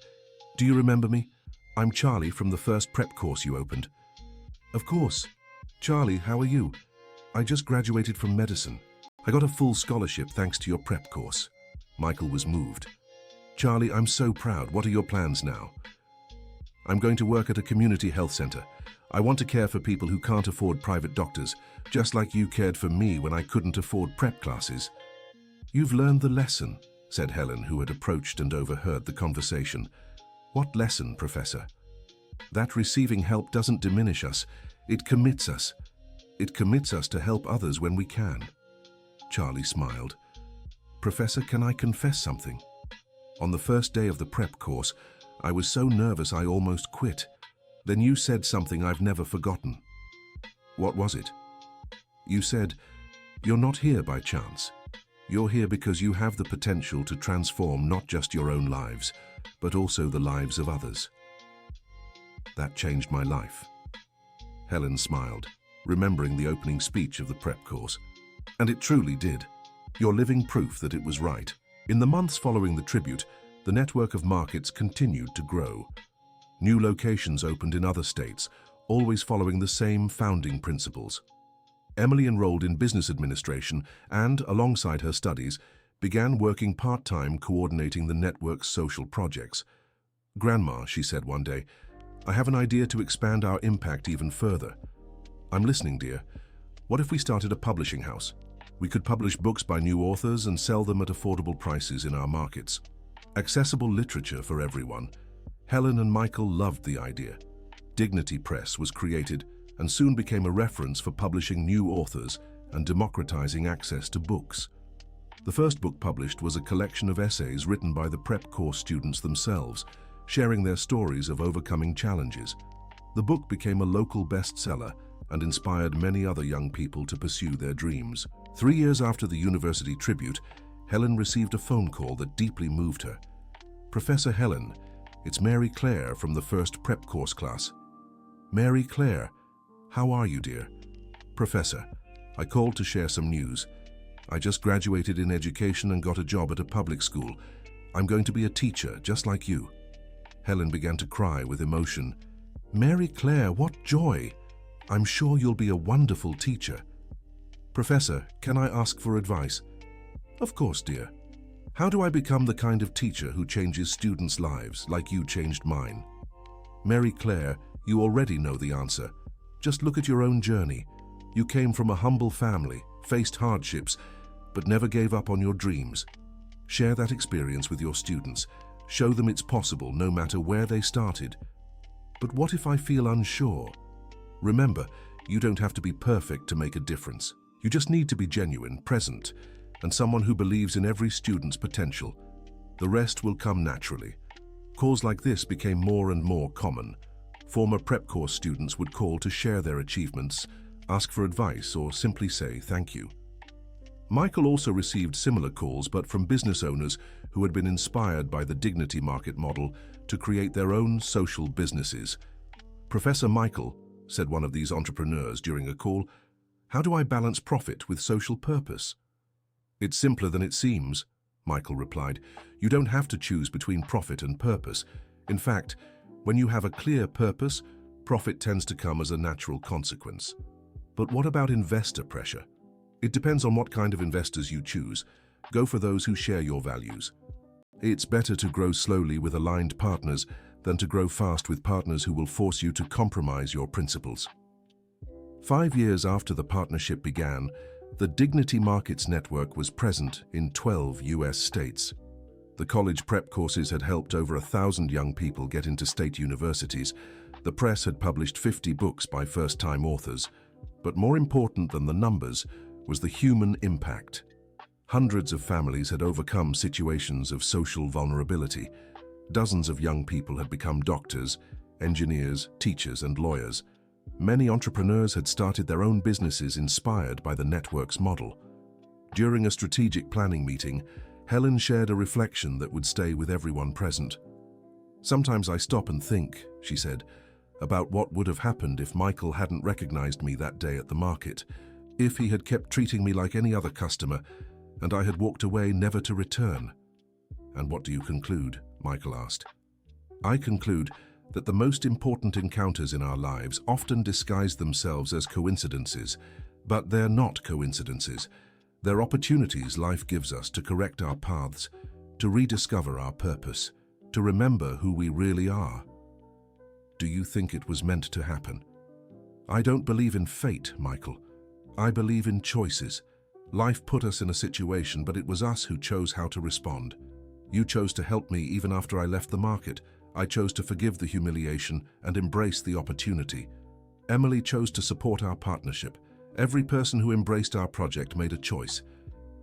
do you remember me? I'm Charlie from the first prep course you opened. Of course. Charlie, how are you? I just graduated from medicine. I got a full scholarship thanks to your prep course. Michael was moved. Charlie, I'm so proud. What are your plans now? I'm going to work at a community health center. I want to care for people who can't afford private doctors, just like you cared for me when I couldn't afford prep classes. You've learned the lesson, said Helen, who had approached and overheard the conversation. What lesson, Professor? That receiving help doesn't diminish us. It commits us. It commits us to help others when we can. Charlie smiled. Professor, can I confess something? On the first day of the prep course, I was so nervous I almost quit. Then you said something I've never forgotten. What was it? You said, "You're not here by chance. You're here because you have the potential to transform not just your own lives, but also the lives of others." That changed my life. Helen smiled, remembering the opening speech of the prep course. And it truly did. You're living proof that it was right. In the months following the tribute, the network of markets continued to grow. New locations opened in other states, always following the same founding principles. Emily enrolled in business administration and, alongside her studies, began working part-time coordinating the network's social projects. "Grandma," she said one day, "I have an idea to expand our impact even further." "I'm listening, dear. What if we started a publishing house? We could publish books by new authors and sell them at affordable prices in our markets. Accessible literature for everyone." Helen and Michael loved the idea. Dignity Press was created and soon became a reference for publishing new authors and democratizing access to books. The first book published was a collection of essays written by the prep course students themselves, sharing their stories of overcoming challenges. The book became a local bestseller and inspired many other young people to pursue their dreams. 3 years after the university tribute, Helen received a phone call that deeply moved her. "Professor Helen, it's Mary Claire from the first prep course class." "Mary Claire, how are you, dear?" "Professor, I called to share some news. I just graduated in education and got a job at a public school. I'm going to be a teacher, just like you." Helen began to cry with emotion. "Mary Claire, what joy! I'm sure you'll be a wonderful teacher." "Professor, can I ask for advice?" "Of course, dear. How do I become the kind of teacher who changes students' lives like you changed mine?" "Mary Claire, you already know the answer. Just look at your own journey. You came from a humble family, faced hardships, but never gave up on your dreams. Share that experience with your students. Show them it's possible no matter where they started." "But what if I feel unsure?" Remember, you don't have to be perfect to make a difference. You just need to be genuine, present, and someone who believes in every student's potential. The rest will come naturally. Calls like this became more and more common. Former prep course students would call to share their achievements, ask for advice, or simply say thank you. Michael also received similar calls, but from business owners who had been inspired by the Dignity Market model to create their own social businesses. "Professor Michael," said one of these entrepreneurs during a call, "how do I balance profit with social purpose?" "It's simpler than it seems," Michael replied. "You don't have to choose between profit and purpose. In fact, when you have a clear purpose, profit tends to come as a natural consequence." "But what about investor pressure?" "It depends on what kind of investors you choose. Go for those who share your values. It's better to grow slowly with aligned partners than to grow fast with partners who will force you to compromise your principles." 5 years after the partnership began, the Dignity Markets Network was present in 12 US states. The college prep courses had helped over 1,000 young people get into state universities. The press had published 50 books by first-time authors. But more important than the numbers was the human impact. Hundreds of families had overcome situations of social vulnerability. Dozens of young people had become doctors, engineers, teachers, and lawyers. Many entrepreneurs had started their own businesses inspired by the network's model. During a strategic planning meeting, Helen shared a reflection that would stay with everyone present. "Sometimes I stop and think," she said, "about what would have happened if Michael hadn't recognized me that day at the market, if he had kept treating me like any other customer, and I had walked away never to return." "And what do you conclude?" Michael asked. "I conclude that the most important encounters in our lives often disguise themselves as coincidences, but they're not coincidences. They're opportunities life gives us to correct our paths, to rediscover our purpose, to remember who we really are. Do you think it was meant to happen? I don't believe in fate, Michael. I believe in choices. Life put us in a situation, but it was us who chose how to respond. You chose to help me even after I left the market. I chose to forgive the humiliation and embrace the opportunity. Emily chose to support our partnership. Every person who embraced our project made a choice.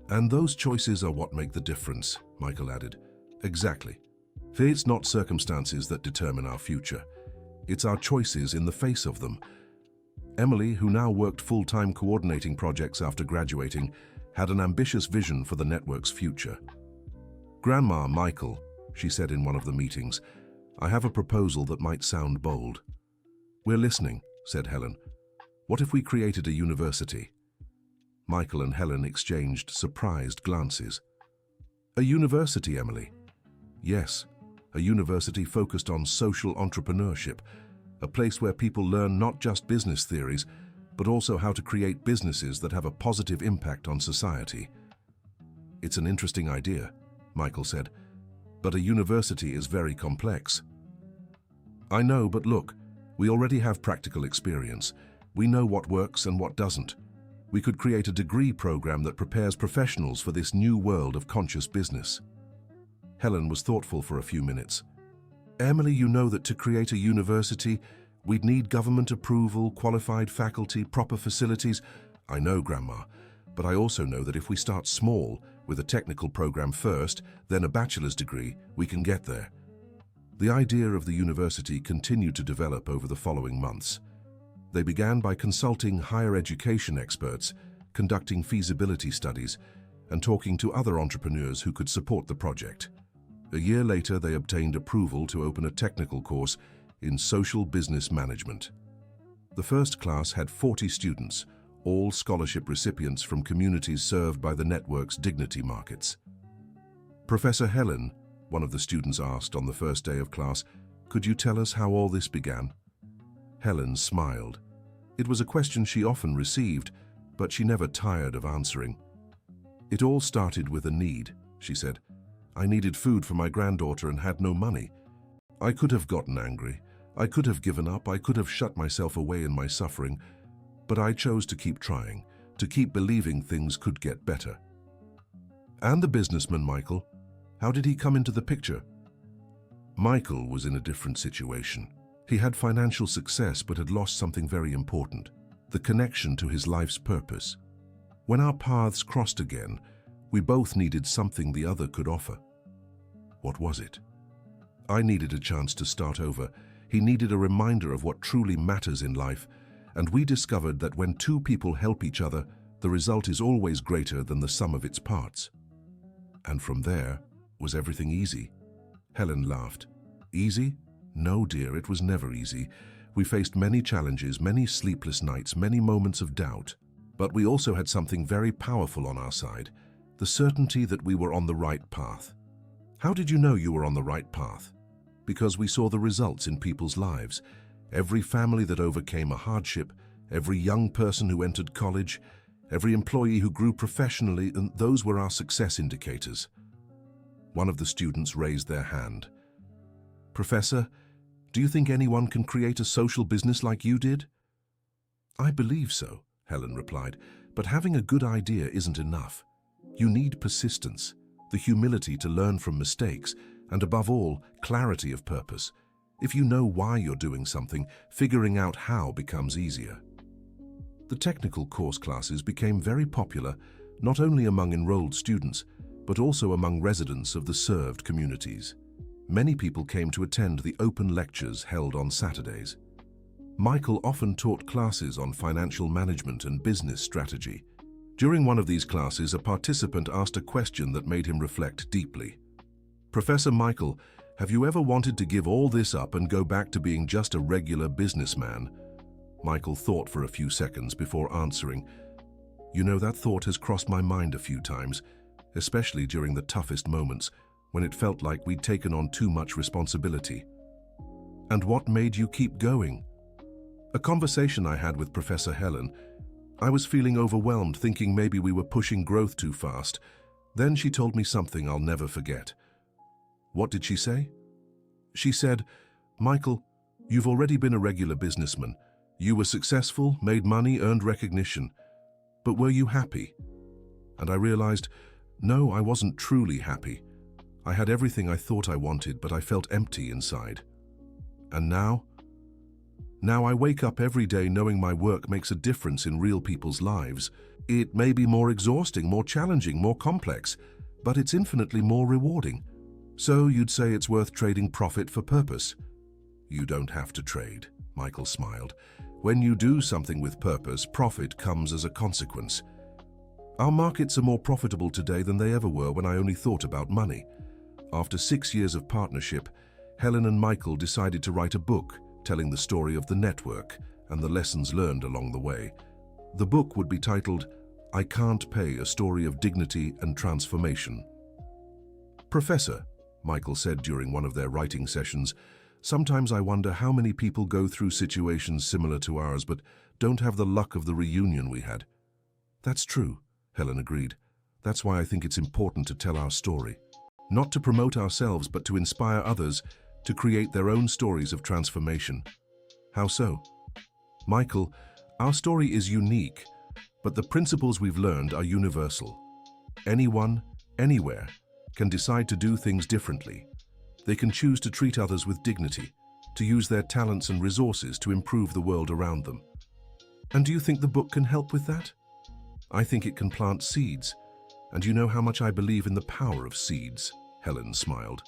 And those choices are what make the difference, Michael added. Exactly. For it's not circumstances that determine our future. It's our choices in the face of them. Emily, who now worked full-time coordinating projects after graduating, had an ambitious vision for the network's future. "Grandma, Michael," she said in one of the meetings, "I have a proposal that might sound bold." "We're listening," said Helen. "What if we created a university?" Michael and Helen exchanged surprised glances. "A university, Emily?" "Yes, a university focused on social entrepreneurship, a place where people learn not just business theories, but also how to create businesses that have a positive impact on society." "It's an interesting idea," Michael said, "but a university is very complex." "I know, but look, we already have practical experience. We know what works and what doesn't. We could create a degree program that prepares professionals for this new world of conscious business." Helen was thoughtful for a few minutes. "Emily, you know that to create a university, we'd need government approval, qualified faculty, proper facilities." "I know, Grandma, but I also know that if we start small, with a technical program first, then a bachelor's degree, we can get there." The idea of the university continued to develop over the following months. They began by consulting higher education experts, conducting feasibility studies, and talking to other entrepreneurs who could support the project. A year later, they obtained approval to open a technical course in social business management. The first class had 40 students, all scholarship recipients from communities served by the network's dignity markets. "Professor Helen," one of the students asked on the first day of class, "could you tell us how all this began?" Helen smiled. It was a question she often received, but she never tired of answering. "It all started with a need," she said. "I needed food for my granddaughter and had no money. I could have gotten angry. I could have given up. I could have shut myself away in my suffering. But I chose to keep trying, to keep believing things could get better." "And the businessman, Michael? How did he come into the picture?" Michael was in a different situation. He had financial success but had lost something very important, the connection to his life's purpose. When our paths crossed again, we both needed something the other could offer. What was it? I needed a chance to start over. He needed a reminder of what truly matters in life, and we discovered that when two people help each other, the result is always greater than the sum of its parts. And from there, was everything easy? Helen laughed. Easy? No, dear, it was never easy. We faced many challenges, many sleepless nights, many moments of doubt. But we also had something very powerful on our side, the certainty that we were on the right path. How did you know you were on the right path? Because we saw the results in people's lives. Every family that overcame a hardship, every young person who entered college, every employee who grew professionally, and those were our success indicators. One of the students raised their hand. "Professor, do you think anyone can create a social business like you did?" "I believe so," Helen replied, "but having a good idea isn't enough. You need persistence, the humility to learn from mistakes, and above all, clarity of purpose. If you know why you're doing something, figuring out how becomes easier." The technical course classes became very popular, not only among enrolled students, but also among residents of the served communities. Many people came to attend the open lectures held on Saturdays. Michael often taught classes on financial management and business strategy. During one of these classes, a participant asked a question that made him reflect deeply. "Professor Michael, have you ever wanted to give all this up and go back to being just a regular businessman?" Michael thought for a few seconds before answering. "You know, that thought has crossed my mind a few times, especially during the toughest moments, when it felt like we'd taken on too much responsibility." "And what made you keep going?" "A conversation I had with Professor Helen. I was feeling overwhelmed, thinking maybe we were pushing growth too fast. Then she told me something I'll never forget. What did she say? She said, "Michael, you've already been a regular businessman. You were successful, made money, earned recognition. But were you happy?" And I realized, no, I wasn't truly happy. I had everything I thought I wanted, but I felt empty inside. And now? Now I wake up every day knowing my work makes a difference in real people's lives. It may be more exhausting, more challenging, more complex, but it's infinitely more rewarding. So you'd say it's worth trading profit for purpose? You don't have to trade, Michael smiled. When you do something with purpose, profit comes as a consequence. Our markets are more profitable today than they ever were when I only thought about money. After 6 years of partnership, Helen and Michael decided to write a book telling the story of the network and the lessons learned along the way. The book would be titled, "I Can't Pay, A Story of Dignity and Transformation." "Professor," Michael said during one of their writing sessions, "sometimes I wonder how many people go through situations similar to ours but don't have the luck of the reunion we had." "That's true," Helen agreed. "That's why I think it's important to tell our story. Not to promote ourselves, but to inspire others to create their own stories of transformation." "How so?" "Michael, our story is unique, but the principles we've learned are universal. Anyone, anywhere, can decide to do things differently. They can choose to treat others with dignity, to use their talents and resources to improve the world around them." "And do you think the book can help with that?" "I think it can plant seeds. And you know how much I believe in the power of seeds," Helen smiled.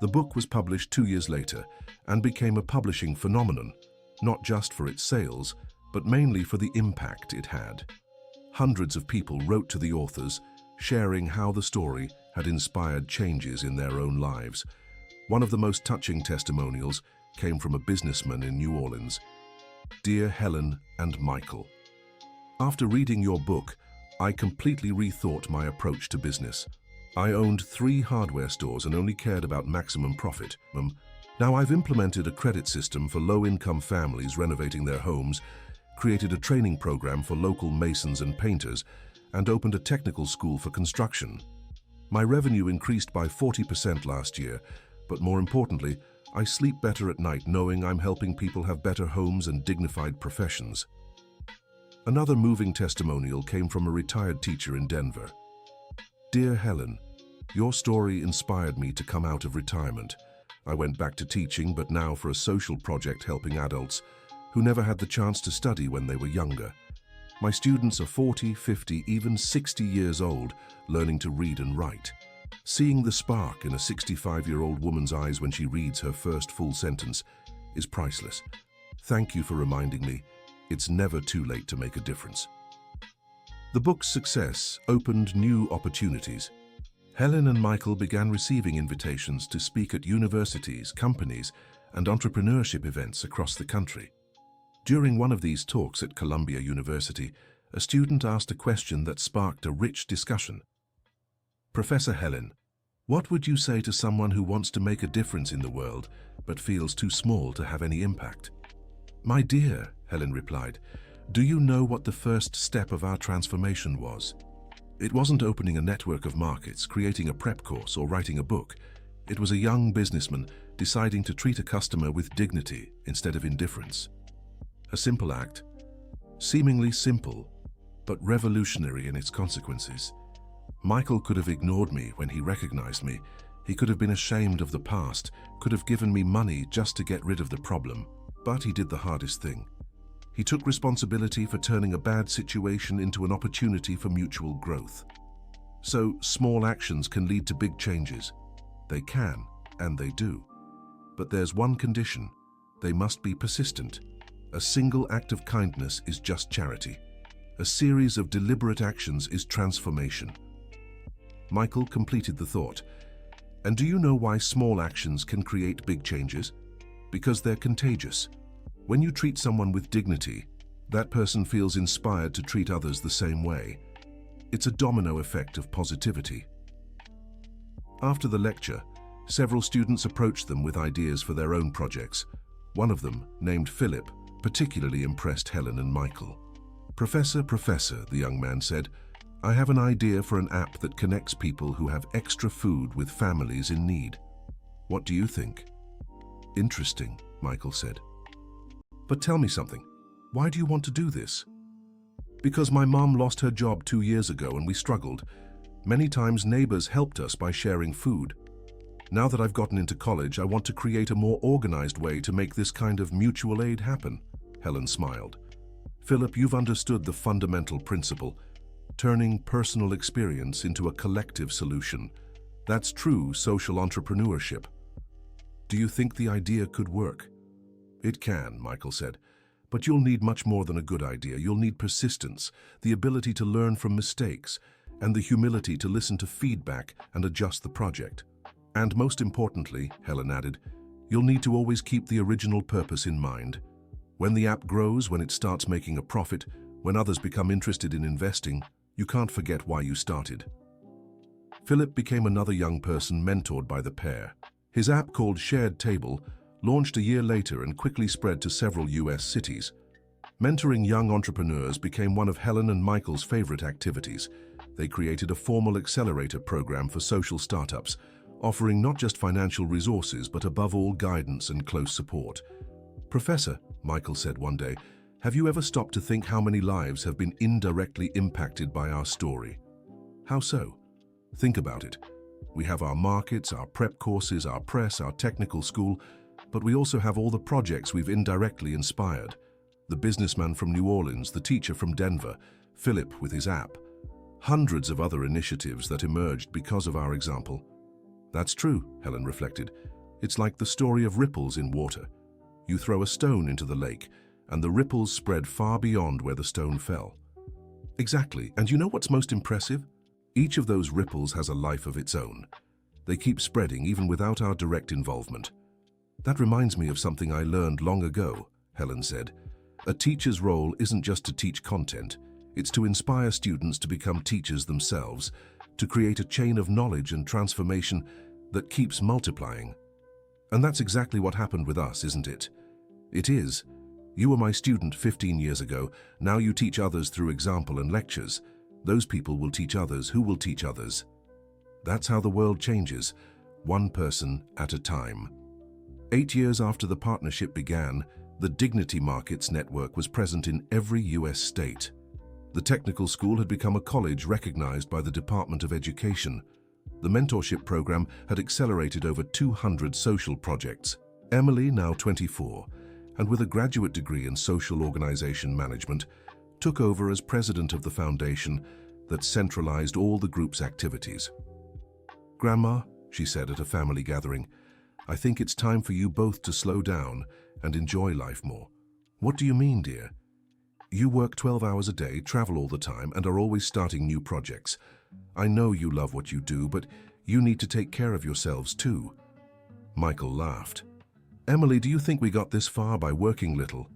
The book was published 2 years later and became a publishing phenomenon, not just for its sales, but mainly for the impact it had. Hundreds of people wrote to the authors, sharing how the story had inspired changes in their own lives. One of the most touching testimonials came from a businessman in New Orleans. "Dear Helen and Michael, after reading your book, I completely rethought my approach to business. I owned 3 hardware stores and only cared about maximum profit. Now I've implemented a credit system for low-income families renovating their homes, created a training program for local masons and painters, and opened a technical school for construction. My revenue increased by 40% last year, but more importantly, I sleep better at night knowing I'm helping people have better homes and dignified professions." Another moving testimonial came from a retired teacher in Denver. "Dear Helen, your story inspired me to come out of retirement. I went back to teaching, but now for a social project helping adults who never had the chance to study when they were younger. My students are 40, 50, even 60 years old, learning to read and write. Seeing the spark in a 65-year-old woman's eyes when she reads her first full sentence is priceless. Thank you for reminding me it's never too late to make a difference." The book's success opened new opportunities. Helen and Michael began receiving invitations to speak at universities, companies, and entrepreneurship events across the country. During one of these talks at Columbia University, a student asked a question that sparked a rich discussion. "Professor Helen, what would you say to someone who wants to make a difference in the world but feels too small to have any impact?" "My dear," Helen replied, "do you know what the first step of our transformation was? It wasn't opening a network of markets, creating a prep course, or writing a book. It was a young businessman deciding to treat a customer with dignity instead of indifference. A simple act, seemingly simple, but revolutionary in its consequences. Michael could have ignored me when he recognized me. He could have been ashamed of the past, could have given me money just to get rid of the problem. But he did the hardest thing. He took responsibility for turning a bad situation into an opportunity for mutual growth. So small actions can lead to big changes. They can, and they do. But there's one condition. They must be persistent. A single act of kindness is just charity. A series of deliberate actions is transformation." Michael completed the thought. "And do you know why small actions can create big changes? Because they're contagious. When you treat someone with dignity, that person feels inspired to treat others the same way. It's a domino effect of positivity." After the lecture, several students approached them with ideas for their own projects. One of them, named Philip, particularly impressed Helen and Michael. Professor, the young man said, "I have an idea for an app that connects people who have extra food with families in need." What do you think? Interesting, Michael said. But tell me something. Why do you want to do this? Because my mom lost her job 2 years ago and we struggled. Many times neighbors helped us by sharing food. Now that I've gotten into college, I want to create a more organized way to make this kind of mutual aid happen. Helen smiled. Philip, you've understood the fundamental principle, turning personal experience into a collective solution. That's true social entrepreneurship. Do you think the idea could work? It can, Michael said. But you'll need much more than a good idea. You'll need persistence, the ability to learn from mistakes, and the humility to listen to feedback and adjust the project. And most importantly, Helen added, you'll need to always keep the original purpose in mind. When the app grows, when it starts making a profit, when others become interested in investing, you can't forget why you started. Philip became another young person mentored by the pair. His app, called Shared Table, launched a year later and quickly spread to several US cities. Mentoring young entrepreneurs became one of Helen and Michael's favorite activities. They created a formal accelerator program for social startups, offering not just financial resources, but above all guidance and close support. Professor, Michael said one day, have you ever stopped to think how many lives have been indirectly impacted by our story? How so? Think about it. We have our markets, our prep courses, our press, our technical school, but we also have all the projects we've indirectly inspired. The businessman from New Orleans, the teacher from Denver, Philip with his app. Hundreds of other initiatives that emerged because of our example. That's true, Helen reflected. It's like the story of ripples in water. You throw a stone into the lake, and the ripples spread far beyond where the stone fell. Exactly, and you know what's most impressive? Each of those ripples has a life of its own. They keep spreading even without our direct involvement. That reminds me of something I learned long ago, Helen said. A teacher's role isn't just to teach content, it's to inspire students to become teachers themselves, to create a chain of knowledge and transformation that keeps multiplying. And that's exactly what happened with us, isn't it? It is. You were my student 15 years ago. Now you teach others through example and lectures. Those people will teach others who will teach others. That's how the world changes, one person at a time. 8 years after the partnership began, the Dignity Markets Network was present in every US state. The technical school had become a college recognized by the Department of Education. The mentorship program had accelerated over 200 social projects. Emily, now 24, and with a graduate degree in social organization management, took over as president of the foundation that centralized all the group's activities. "Grandma," she said at a family gathering, "I think it's time for you both to slow down and enjoy life more." "What do you mean, dear?" "You work 12 hours a day, travel all the time, and are always starting new projects. I know you love what you do, but you need to take care of yourselves too." Michael laughed. "Emily, do you think we got this far by working little?"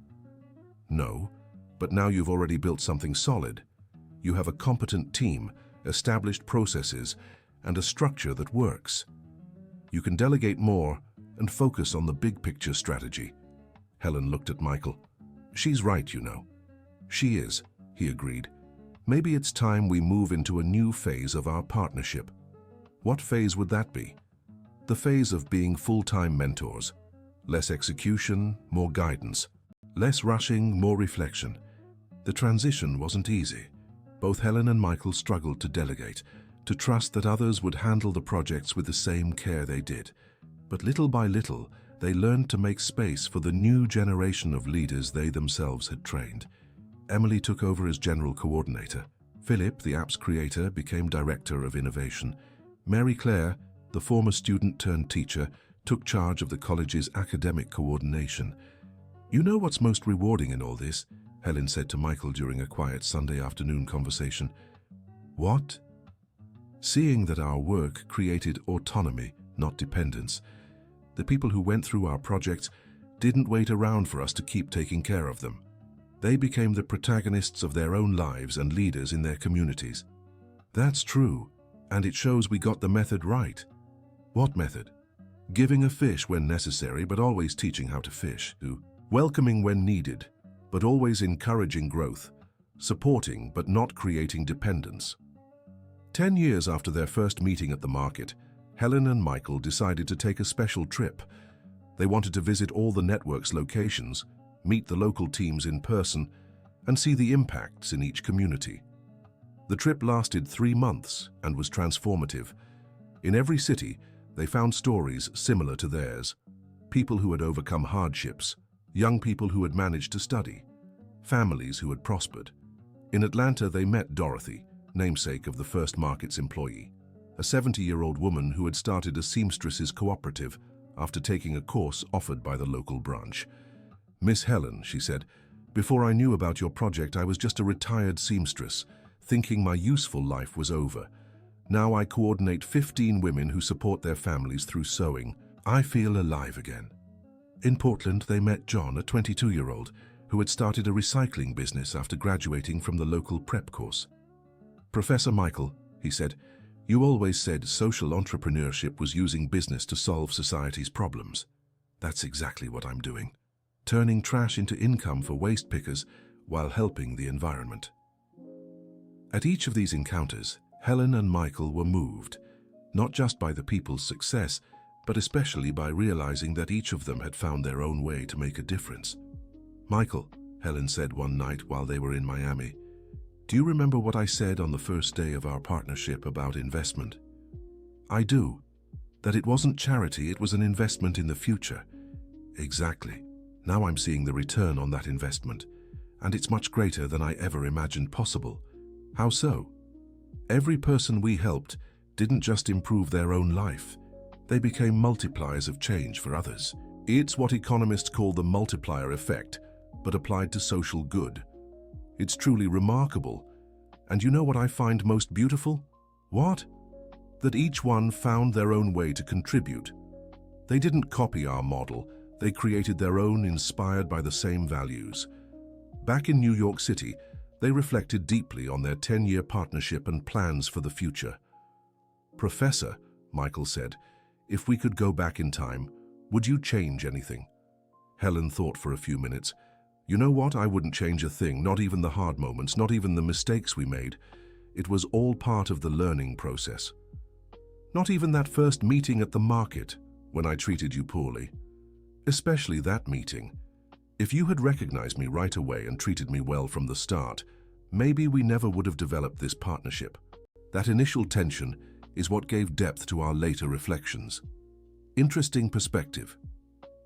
"No, but now you've already built something solid. You have a competent team, established processes, and a structure that works. You can delegate more and focus on the big picture strategy." Helen looked at Michael. "She's right, you know." "She is," he agreed. "Maybe it's time we move into a new phase of our partnership." "What phase would that be?" "The phase of being full-time mentors. Less execution, more guidance. Less rushing, more reflection." The transition wasn't easy. Both Helen and Michael struggled to delegate, to trust that others would handle the projects with the same care they did. But little by little, they learned to make space for the new generation of leaders they themselves had trained. Emily took over as general coordinator. Philip, the app's creator, became director of innovation. Mary Claire, the former student turned teacher, took charge of the college's academic coordination. "You know what's most rewarding in all this?" Helen said to Michael during a quiet Sunday afternoon conversation. "What?" "Seeing that our work created autonomy, not dependence. The people who went through our projects didn't wait around for us to keep taking care of them. They became the protagonists of their own lives and leaders in their communities." "That's true, and it shows we got the method right." "What method?" "Giving a fish when necessary, but always teaching how to fish. Welcoming when needed, but always encouraging growth. Supporting, but not creating dependence." 10 years after their first meeting at the market, Helen and Michael decided to take a special trip. They wanted to visit all the network's locations, meet the local teams in person, and see the impacts in each community. The trip lasted 3 months and was transformative. In every city, they found stories similar to theirs. People who had overcome hardships, young people who had managed to study, families who had prospered. In Atlanta, they met Dorothy, namesake of the First Markets employee, a 70-year-old woman who had started a seamstresses cooperative after taking a course offered by the local branch. "Miss Helen," she said, "before I knew about your project, I was just a retired seamstress, thinking my useful life was over. Now I coordinate 15 women who support their families through sewing. I feel alive again." In Portland, they met John, a 22-year-old, who had started a recycling business after graduating from the local prep course. "Professor Michael," he said, "you always said social entrepreneurship was using business to solve society's problems. That's exactly what I'm doing, turning trash into income for waste pickers while helping the environment." At each of these encounters, Helen and Michael were moved, not just by the people's success, but especially by realizing that each of them had found their own way to make a difference. "Michael," Helen said one night while they were in Miami, "do you remember what I said on the first day of our partnership about investment?" "I do. That it wasn't charity, it was an investment in the future." "Exactly. Now I'm seeing the return on that investment, and it's much greater than I ever imagined possible." "How so?" "Every person we helped didn't just improve their own life. They became multipliers of change for others. It's what economists call the multiplier effect, but applied to social good. It's truly remarkable. And you know what I find most beautiful?" "What?" "That each one found their own way to contribute. They didn't copy our model, they created their own inspired by the same values." Back in New York City, they reflected deeply on their 10-year partnership and plans for the future. "Professor," Michael said, "if we could go back in time, would you change anything?" Helen thought for a few minutes. "You know what? I wouldn't change a thing, not even the hard moments, not even the mistakes we made. It was all part of the learning process. Not even that first meeting at the market, when I treated you poorly. Especially that meeting. If you had recognized me right away and treated me well from the start, maybe we never would have developed this partnership. That initial tension is what gave depth to our later reflections." Interesting perspective.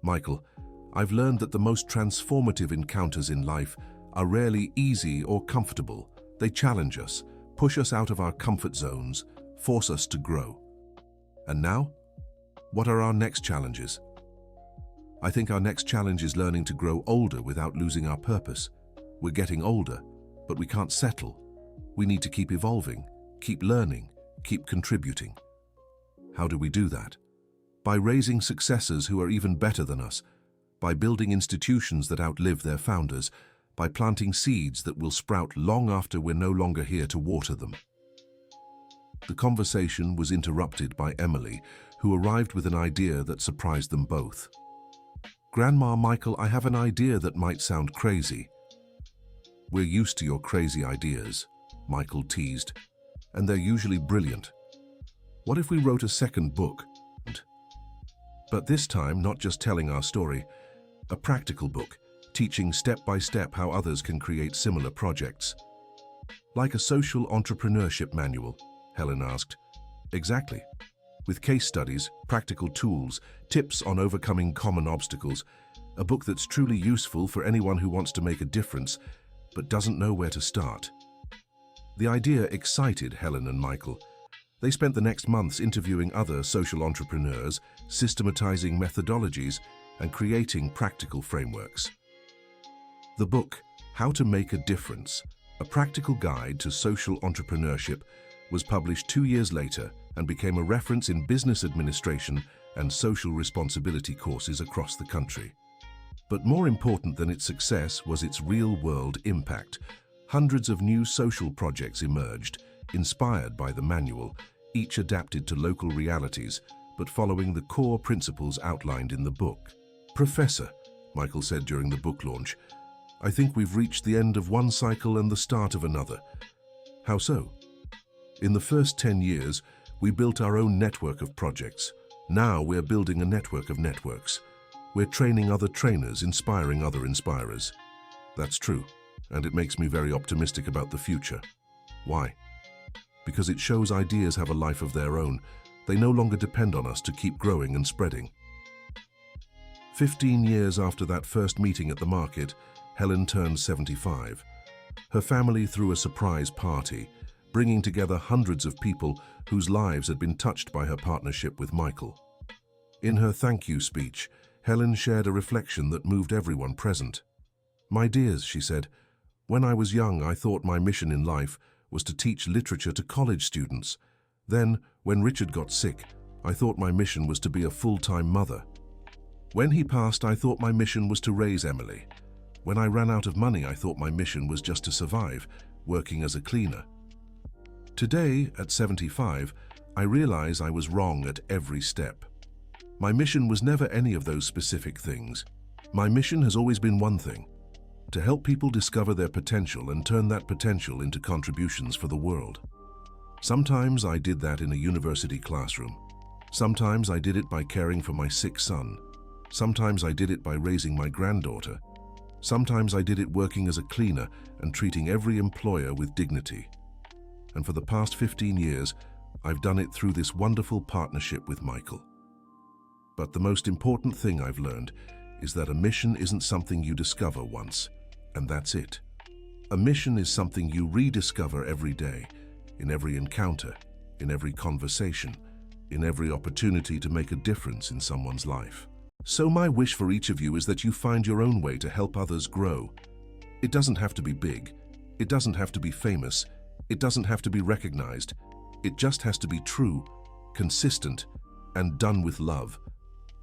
"Michael, I've learned that the most transformative encounters in life are rarely easy or comfortable. They challenge us, push us out of our comfort zones, force us to grow. And now, what are our next challenges?" "I think our next challenge is learning to grow older without losing our purpose. We're getting older, but we can't settle. We need to keep evolving, keep learning, keep contributing." "How do we do that?" "By raising successors who are even better than us, by building institutions that outlive their founders, by planting seeds that will sprout long after we're no longer here to water them." The conversation was interrupted by Emily, who arrived with an idea that surprised them both. "Grandma, Michael, I have an idea that might sound crazy." "We're used to your crazy ideas," Michael teased, "and they're usually brilliant. What if we wrote a second book? But this time, not just telling our story, a practical book, teaching step by step how others can create similar projects." "Like a social entrepreneurship manual?" Helen asked. "Exactly. With case studies, practical tools, tips on overcoming common obstacles, a book that's truly useful for anyone who wants to make a difference but doesn't know where to start." The idea excited Helen and Michael. They spent the next months interviewing other social entrepreneurs, systematizing methodologies, and creating practical frameworks. The book, How to Make a Difference, a practical guide to social entrepreneurship, was published 2 years later and became a reference in business administration and social responsibility courses across the country. But more important than its success was its real-world impact. Hundreds of new social projects emerged, inspired by the manual, each adapted to local realities, but following the core principles outlined in the book. "Professor," Michael said during the book launch, "I think we've reached the end of one cycle and the start of another." "How so?" "In the first 10 years, We built our own network of projects. Now we're building a network of networks. We're training other trainers, inspiring other inspirers. That's true, and it makes me very optimistic about the future. Why? Because it shows ideas have a life of their own. They no longer depend on us to keep growing and spreading. 15 years after that first meeting at the market, Helen turned 75. Her family threw a surprise party, bringing together hundreds of people whose lives had been touched by her partnership with Michael. In her thank you speech, Helen shared a reflection that moved everyone present. "My dears," she said, "when I was young, I thought my mission in life was to teach literature to college students. Then, when Richard got sick, I thought my mission was to be a full-time mother. When he passed, I thought my mission was to raise Emily. When I ran out of money, I thought my mission was just to survive, working as a cleaner. Today, at 75, I realize I was wrong at every step. My mission was never any of those specific things. My mission has always been one thing: to help people discover their potential and turn that potential into contributions for the world. Sometimes I did that in a university classroom. Sometimes I did it by caring for my sick son. Sometimes I did it by raising my granddaughter. Sometimes I did it working as a cleaner and treating every employer with dignity. And for the past 15 years, I've done it through this wonderful partnership with Michael. But the most important thing I've learned is that a mission isn't something you discover once, and that's it. A mission is something you rediscover every day, in every encounter, in every conversation, in every opportunity to make a difference in someone's life. So my wish for each of you is that you find your own way to help others grow. It doesn't have to be big. It doesn't have to be famous. It doesn't have to be recognized. It just has to be true, consistent, and done with love.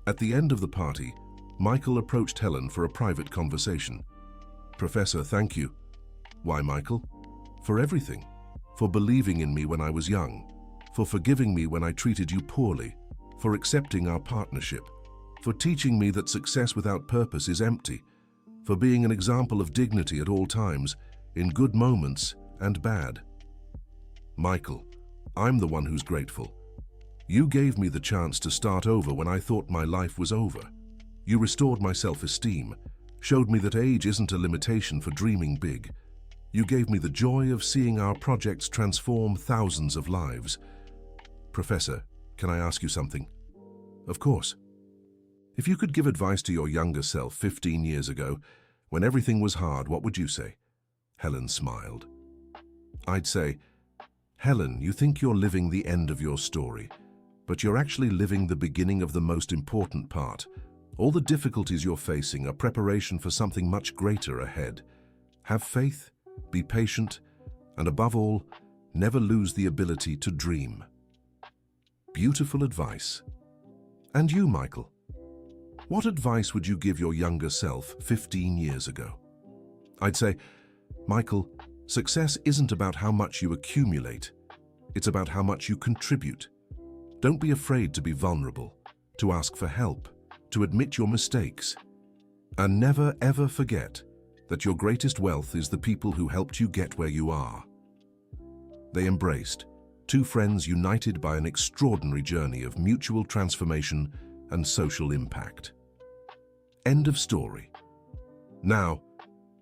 At the end of the party, Michael approached Helen for a private conversation. "Professor, thank you." "Why, Michael?" "For everything. For believing in me when I was young. For forgiving me when I treated you poorly. For accepting our partnership. For teaching me that success without purpose is empty. For being an example of dignity at all times, in good moments and bad." "Michael, I'm the one who's grateful. You gave me the chance to start over when I thought my life was over. You restored my self-esteem, showed me that age isn't a limitation for dreaming big. You gave me the joy of seeing our projects transform thousands of lives. Professor, can I ask you something?" "Of course." "If you could give advice to your younger self 15 years ago, when everything was hard, what would you say?" Helen smiled. "I'd say, Helen, you think you're living the end of your story, but you're actually living the beginning of the most important part. All the difficulties you're facing are preparation for something much greater ahead. Have faith, be patient, and above all, never lose the ability to dream." Beautiful advice. And you, Michael? What advice would you give your younger self 15 years ago? I'd say, Michael, success isn't about how much you accumulate. It's about how much you contribute. Don't be afraid to be vulnerable, to ask for help, to admit your mistakes. And never ever forget that your greatest wealth is the people who helped you get where you are. They embraced, two friends united by an extraordinary journey of mutual transformation and social impact. End of story. Now,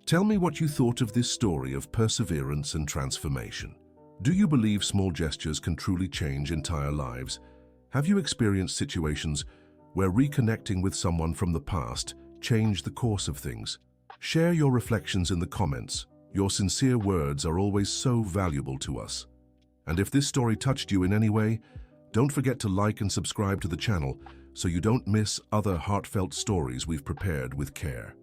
tell me what you thought of this story of perseverance and transformation. Do you believe small gestures can truly change entire lives? Have you experienced situations where reconnecting with someone from the past changed the course of things? Share your reflections in the comments. Your sincere words are always so valuable to us. And if this story touched you in any way, don't forget to like and subscribe to the channel so you don't miss other heartfelt stories we've prepared with care.